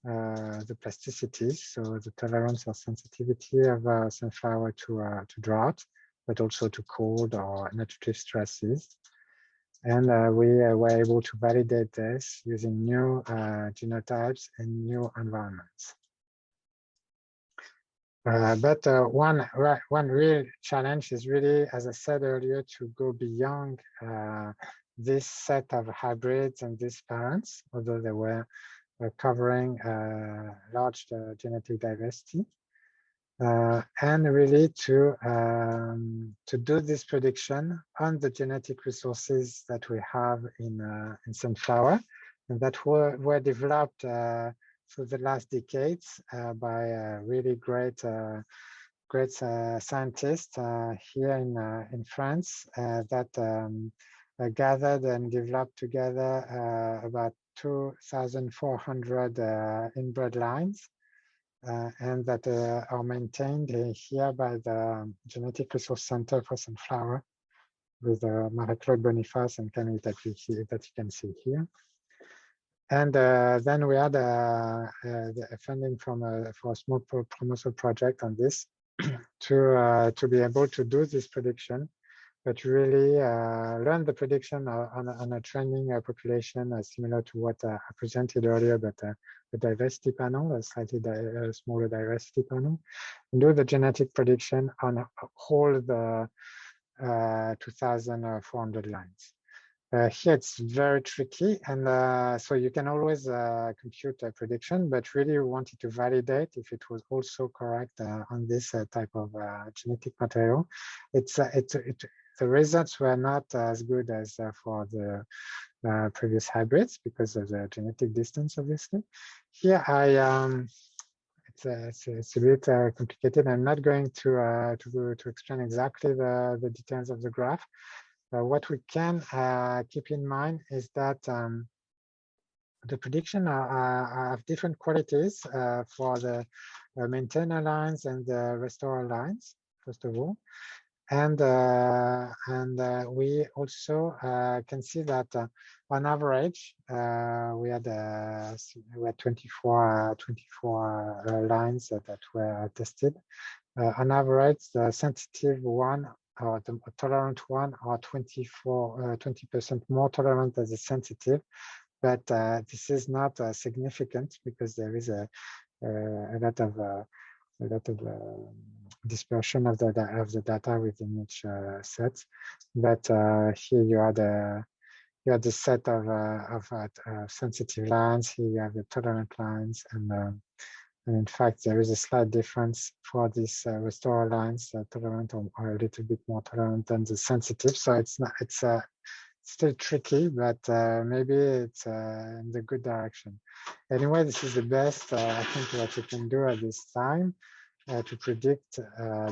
the plasticity, so the tolerance or sensitivity of sunflower to drought, but also to cold or nutritive stresses. And we were able to validate this using new genotypes and new environments. But one real challenge is really, as I said earlier, to go beyond this set of hybrids and these parents, although they were covering large genetic diversity, and really to do this prediction on the genetic resources that we have in Sunflower, and that were developed through the last decades by really great scientists here in France that gathered and developed together about 2,400 inbred lines, and that are maintained here by the Genetic Resource Center for Sunflower with Marie-Claude Boniface and Camille that you can see here. And then we had the funding from for a small promotional project on this to be able to do this prediction, but really learn the prediction on a training population similar to what I presented earlier, but a diversity panel, a slightly smaller diversity panel, and do the genetic prediction on all the 2,400 lines. Here it's very tricky, and so you can always compute a prediction, but really we wanted to validate if it was also correct on this type of genetic material. The results were not as good as for the previous hybrids because of the genetic distance, obviously. Here, it's a bit complicated. I'm not going to explain exactly the details of the graph. What we can keep in mind is that the prediction have different qualities for the maintainer lines and the restorer lines, first of all. And we also can see that on average, we had 24 lines that were tested. On average, the sensitive one or the tolerant one are 20% more tolerant than the sensitive, but this is not significant because there is a lot of dispersion of the data within each set. But here you are the set of sensitive lines. Here you have the tolerant lines, and in fact there is a slight difference for these restorer lines. Tolerant are a little bit more tolerant than the sensitive. So it's still tricky, but maybe it's in the good direction. Anyway, this is the best I think what you can do at this time to predict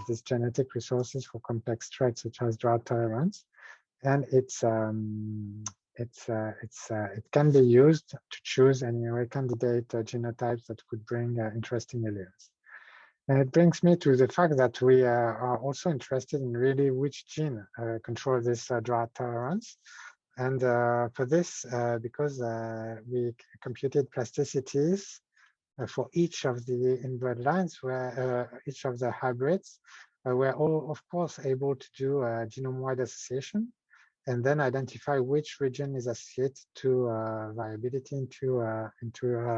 these genetic resources for complex traits such as drought tolerance, and it can be used to choose anyway candidate genotypes that could bring interesting alleles. And it brings me to the fact that we are also interested in really which gene control this drought tolerance. And for this, because we computed plasticities for each of the inbred lines, where each of the hybrids were all, of course, able to do a genome-wide association and then identify which region is associated to viability into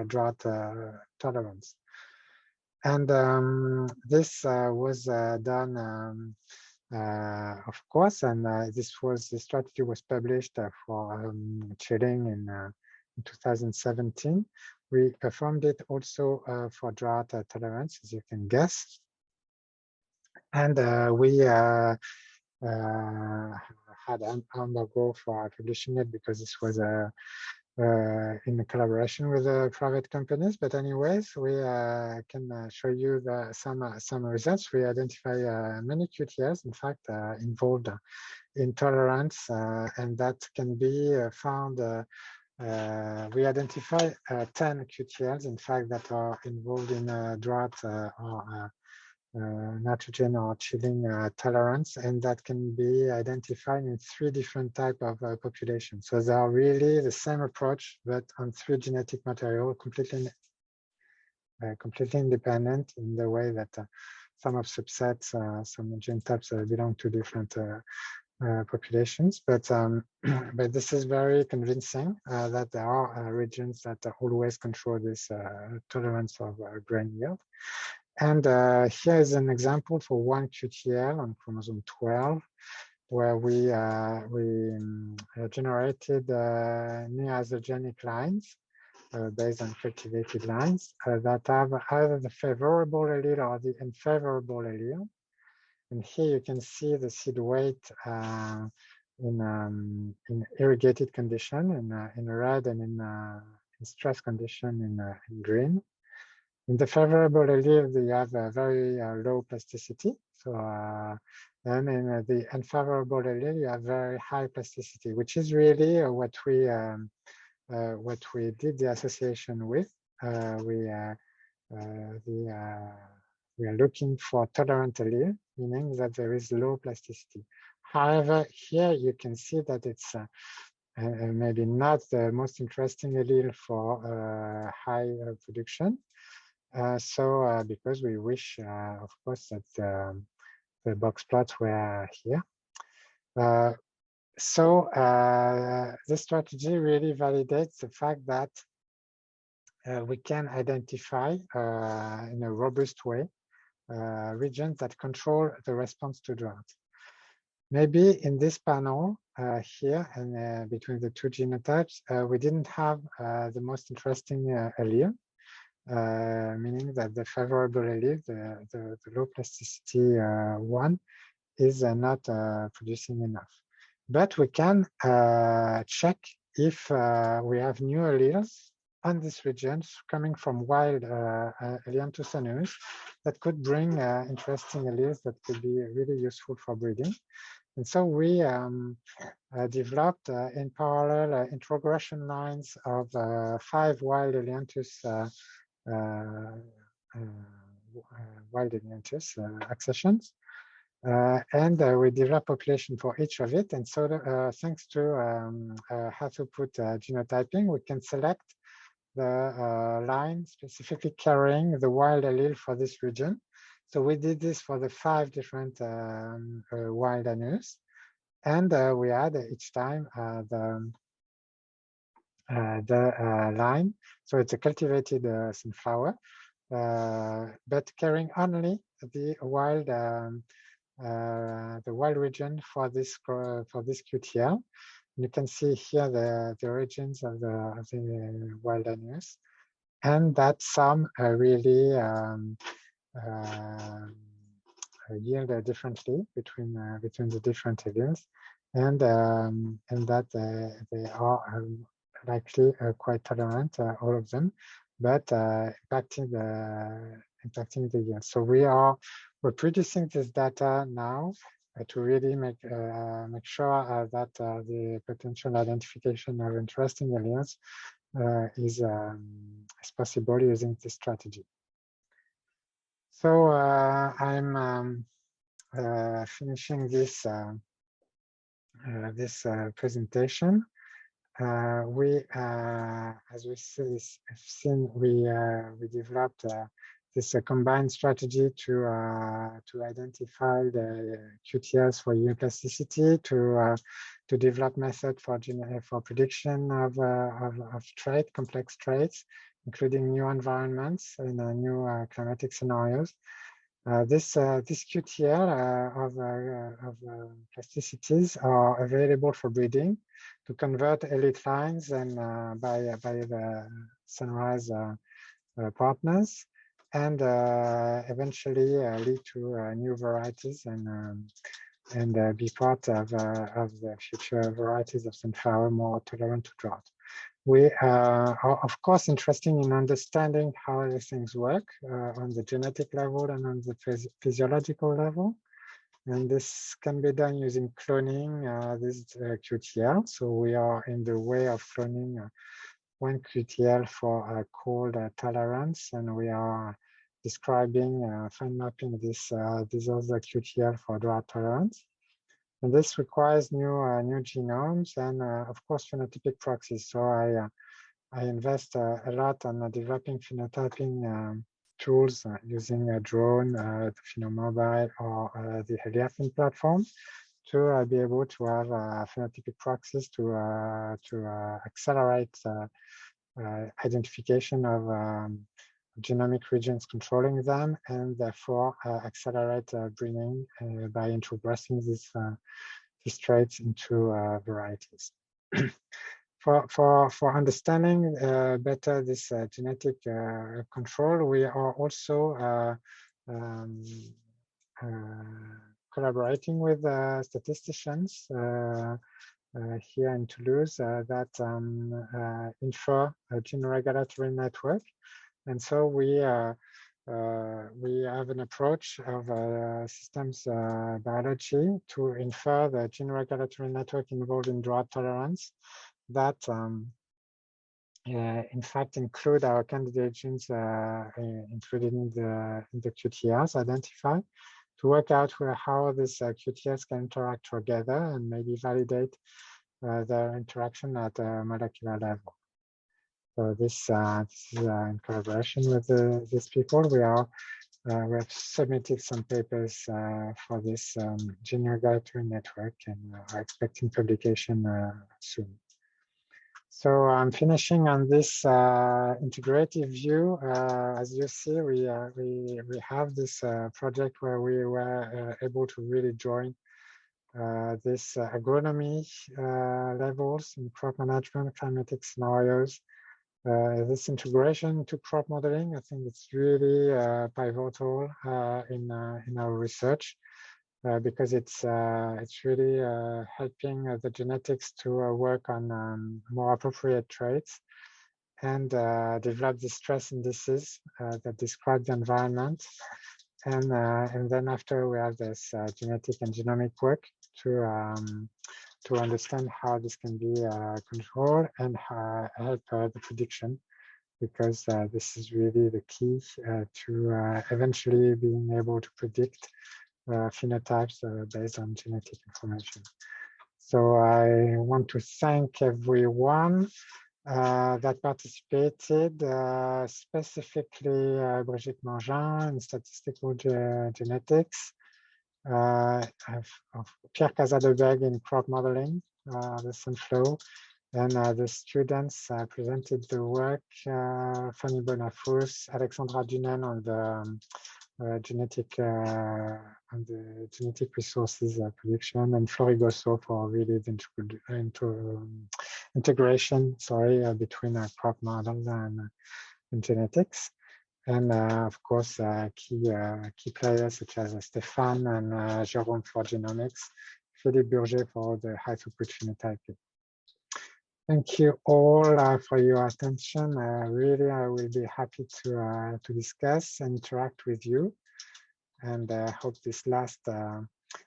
drought tolerance. And this was done, of course, and this strategy was published for chilling in 2017. We performed it also for drought tolerance, as you can guess. And we had an embargo for publishing it because this was in a collaboration with private companies. But anyways, we can show you some results. We identify many QTLs, in fact, involved in tolerance, and that can be found. We identify 10 QTLs, in fact, that are involved in drought or nitrogen or chilling tolerance, and that can be identified in 3 different types of populations. So they are really the same approach, but on 3 genetic material, completely independent in the way that some of subsets, some gene types belong to different populations, but this is very convincing that there are regions that always control this tolerance of grain yield. And here is an example for one QTL on chromosome 12, where we generated neoisogenic lines based on cultivated lines that have either the favorable allele or the unfavorable allele. And here you can see the seed weight in irrigated condition in red and in stress condition in green. In the favorable allele, you have a very low plasticity. So then in the unfavorable allele, you have very high plasticity, which is really what we did the association with. We are looking for tolerant allele, meaning that there is low plasticity. However, here you can see that it's maybe not the most interesting allele for high production. Because we wish, of course, that the box plots were here. This strategy really validates the fact that we can identify in a robust way regions that control the response to drought. Maybe in this panel here and between the two genotypes, we didn't have the most interesting allele. Meaning that the favorable allele, the low plasticity one, is not producing enough. But we can check if we have new alleles on these regions coming from wild Elianthus anus that could bring interesting alleles that could be really useful for breeding. And so we developed in parallel introgression lines of 5 wild Elianthus wild Elianthus accessions. We developed population for each of it. And so thanks to high-throughput genotyping, we can select the line specifically carrying the wild allele for this region. So we did this for the 5 different wild anus. And we add each time the line. So it's a cultivated sunflower, but carrying only the wild region for this QTL. You can see here the origins of the wild anus, and that some really yield differently between the different alleles, and that they are likely quite tolerant, all of them, but impacting the yield. So we're producing this data now to really make sure that the potential identification of interesting alleles is possible using this strategy. So I'm finishing this presentation. As we have seen, we developed this combined strategy to identify the QTLs for plasticity, to develop method for prediction of complex traits, including new environments and new climatic scenarios. This QTL of plasticities are available for breeding to convert elite lines and by the Sunrise partners, and eventually lead to new varieties and be part of the future varieties of sunflower more tolerant to drought. We are, of course, interested in understanding how these things work on the genetic level and on the physiological level. And this can be done using cloning this QTL. So we are in the way of cloning one QTL for cold tolerance, and we are describing, fine mapping this other QTL for drought tolerance. And this requires new genomes and, of course, phenotypic proxies. So I invest a lot on developing phenotyping tools using a drone, the PhenoMobile, or the Heliathon platform to be able to have phenotypic proxies to accelerate identification of genomic regions controlling them, and therefore accelerate breeding by introducing these traits into varieties. For understanding better this genetic control, we are also collaborating with statisticians here in Toulouse that infer a gene regulatory network. And so we have an approach of systems biology to infer the gene regulatory network involved in drought tolerance that in fact include our candidate genes included in the QTLs identified, to work out how these QTLs can interact together and maybe validate their interaction at a molecular level. So this is in collaboration with these people. We have submitted some papers for this gene regulatory network and are expecting publication soon. So I'm finishing on this integrative view. As you see, we have this project where we were able to really join this agronomy levels in crop management, climatic scenarios. This integration to crop modeling, I think it's really pivotal in our research. Because it's really helping the genetics to work on more appropriate traits and develop the stress indices that describe the environment. And then after we have this genetic and genomic work to understand how this can be controlled and help the prediction, because this is really the key to eventually being able to predict phenotypes based on genetic information. So I want to thank everyone that participated, specifically Brigitte Mangin in statistical genetics, Pierre Casadebeg in crop modeling, the Sunflow, and the students presented the work, Fanny Bonafous, Alexandra Dunen on the genetic resources prediction, and Florie Gosso for really the integration, between crop models and genetics. And of course, key players such as Stéphane and Jérôme for genomics, Philippe Burger for the high-throughput phenotyping. Thank you all for your attention. Really, I will be happy to discuss and interact with you. And I hope this last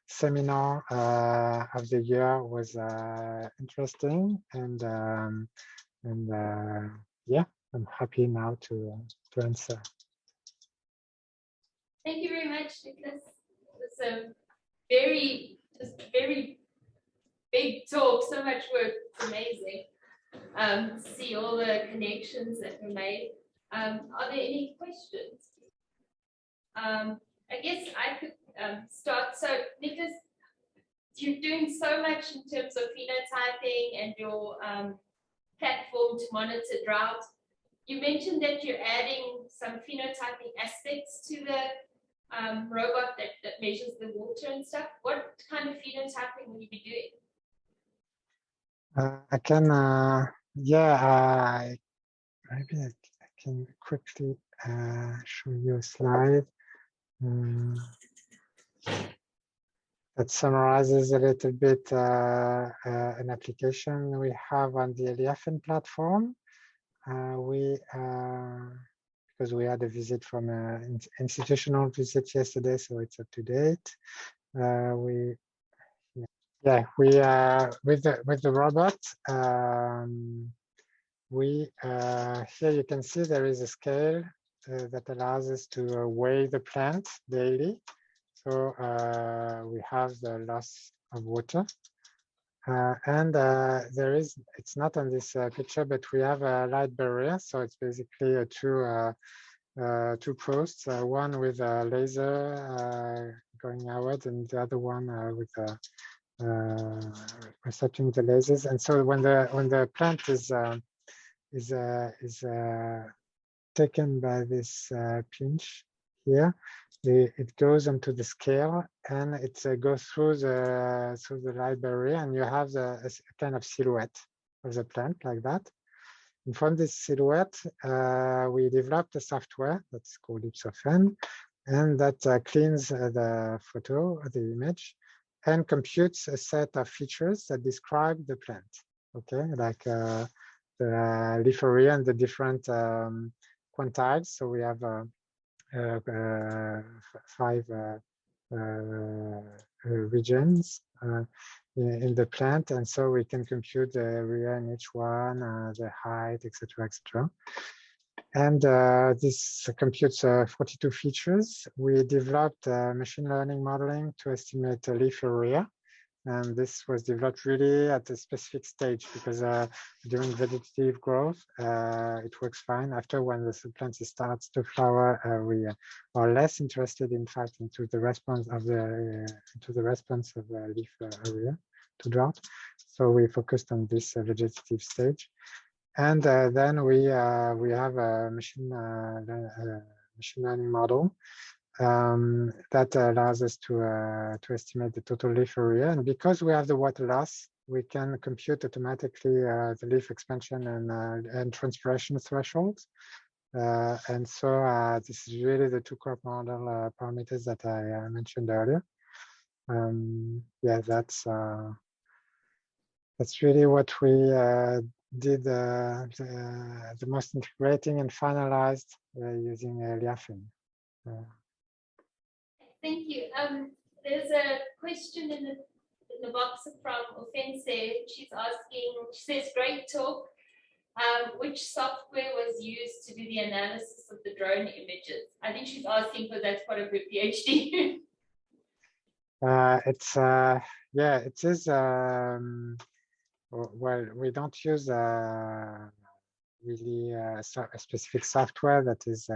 seminar of the year was interesting. And yeah, I'm happy now to answer. Thank you very much, Nicolas. It was a very big talk, so much work. It's amazing to see all the connections that were made. Are there any questions? I guess I could start. So, Nicolas, you're doing so much in terms of phenotyping and your platform to monitor drought. You mentioned that you're adding some phenotyping aspects to the robot that measures the water and stuff. What kind of phenotyping will you be doing? I can, maybe I can quickly show you a slide that summarizes a little bit an application we have on the Eliafen platform. Because we had a visit from an institutional visit yesterday, so it's up to date. With the robot, here you can see there is a scale that allows us to weigh the plant daily. So we have the loss of water. It's not on this picture, but we have a light barrier. So it's basically two posts, one with a laser going outward, and the other one with recepting the lasers. And so when the plant is taken by this pinch here. It goes onto the scale and it goes through the library, and you have a kind of silhouette of the plant like that. And from this silhouette, we developed a software that's called Ipsofen, and that cleans the photo, the image, and computes a set of features that describe the plant. Okay, like the leaf area and the different quantiles. So we have 5 regions in the plant, and so we can compute the area in each one, the height, etc., etc. And this computes 42 features. We developed machine learning modeling to estimate the leaf area. And this was developed really at a specific stage because during vegetative growth, it works fine. After when the plant starts to flower, we are less interested, in fact, into the response of the leaf area to drought. So we focused on this vegetative stage. And then we have a machine learning model that allows us to estimate the total leaf area. And because we have the water loss, we can compute automatically the leaf expansion and transpiration thresholds. And so this is really the 2 crop model parameters that I mentioned earlier. Yeah, that's really what we did the most integrating and finalized using Liafin. Thank you. There's a question in the box from Offense. She's asking, she says, great talk. Which software was used to do the analysis of the drone images? I think she's asking because that's part of her PhD. It's yeah, it is. Well, we don't use really a specific software that is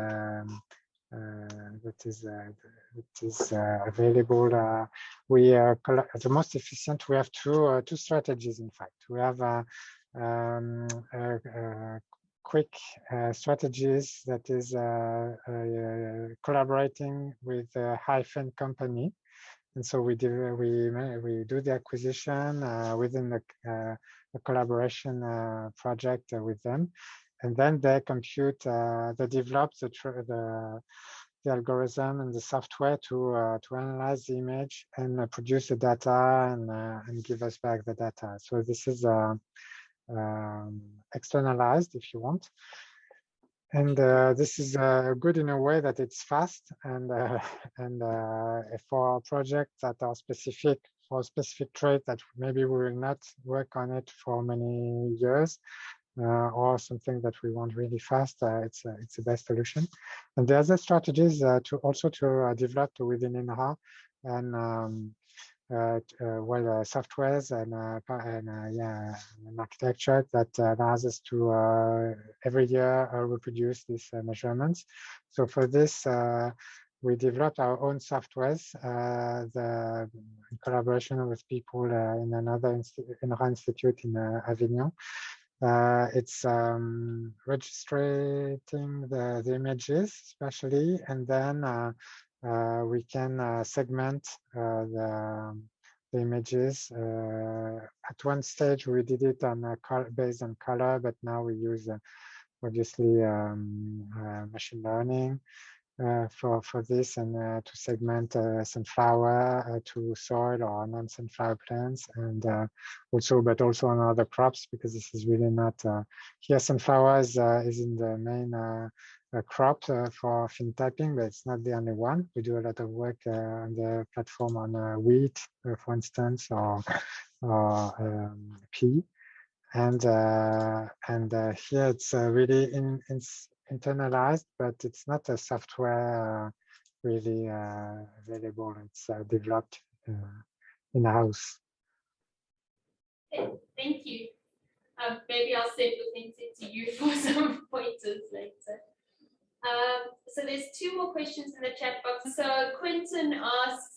available. We are the most efficient. We have two strategies. In fact, we have quick strategies that is collaborating with a hyphen company. And so we do the acquisition within the collaboration project with them, and then they compute, they develop the algorithm and the software to analyze the image and produce the data and give us back the data. So this is externalized, if you want. And this is good in a way that it's fast and for projects that are specific for a specific trait that maybe we will not work on it for many years or something that we want really fast. It's the best solution. And the other strategies to develop within INRA and softwares and an architecture that allows us to every year reproduce these measurements. So for this, we developed our own softwares in collaboration with people in another institute in Avignon. It's registering the images, especially, and then we can segment the images. At one stage, we did it on based on color, but now we use obviously machine learning for this and to segment sunflower to soil or non-sunflower plants, and but also on other crops, because this is really not here. Sunflowers is in the main crop for phenotyping, but it's not the only one. We do a lot of work on the platform on wheat, for instance, or pea, and here it's really internalized, but it's not a software really available. It's developed in-house. Okay, thank you. Maybe I'll send it to you for some pointers later. So there's 2 more questions in the chat box. So Quentin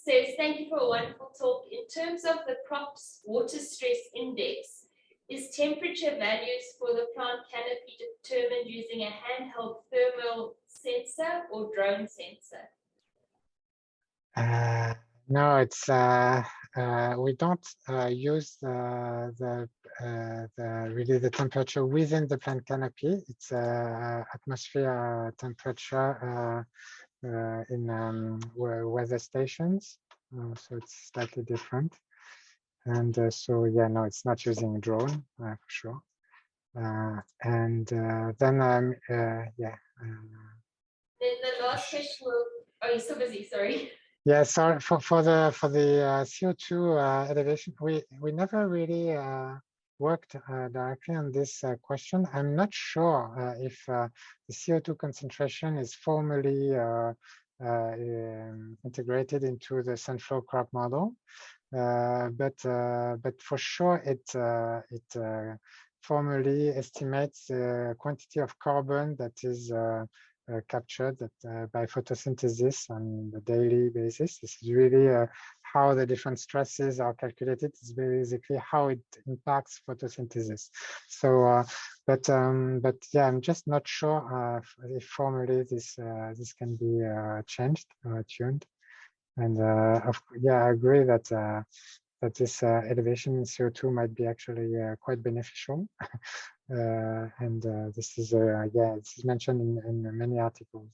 says, thank you for a wonderful talk. In terms of the crops water stress index, Is temperature values for the plant canopy determined using a handheld thermal sensor or drone sensor? No, it's we don't use really the temperature within the plant canopy. It's atmosphere temperature in weather stations, so it's slightly different. And so yeah, no, it's not using a drone for sure. And then yeah. Then the last question will. Oh, you're so busy. Sorry. Yeah, so for the CO2 elevation, we never really worked directly on this question. I'm not sure if the CO2 concentration is formally integrated into the Sunflow crop model, but for sure it formally estimates the quantity of carbon that is captured by photosynthesis on the daily basis. This is really how the different stresses are calculated. It's basically how it impacts photosynthesis. So, but yeah, I'm just not sure if formally this can be changed or tuned. And yeah, I agree that that this elevation in CO2 might be actually quite beneficial. And this is yeah, this is mentioned in many articles.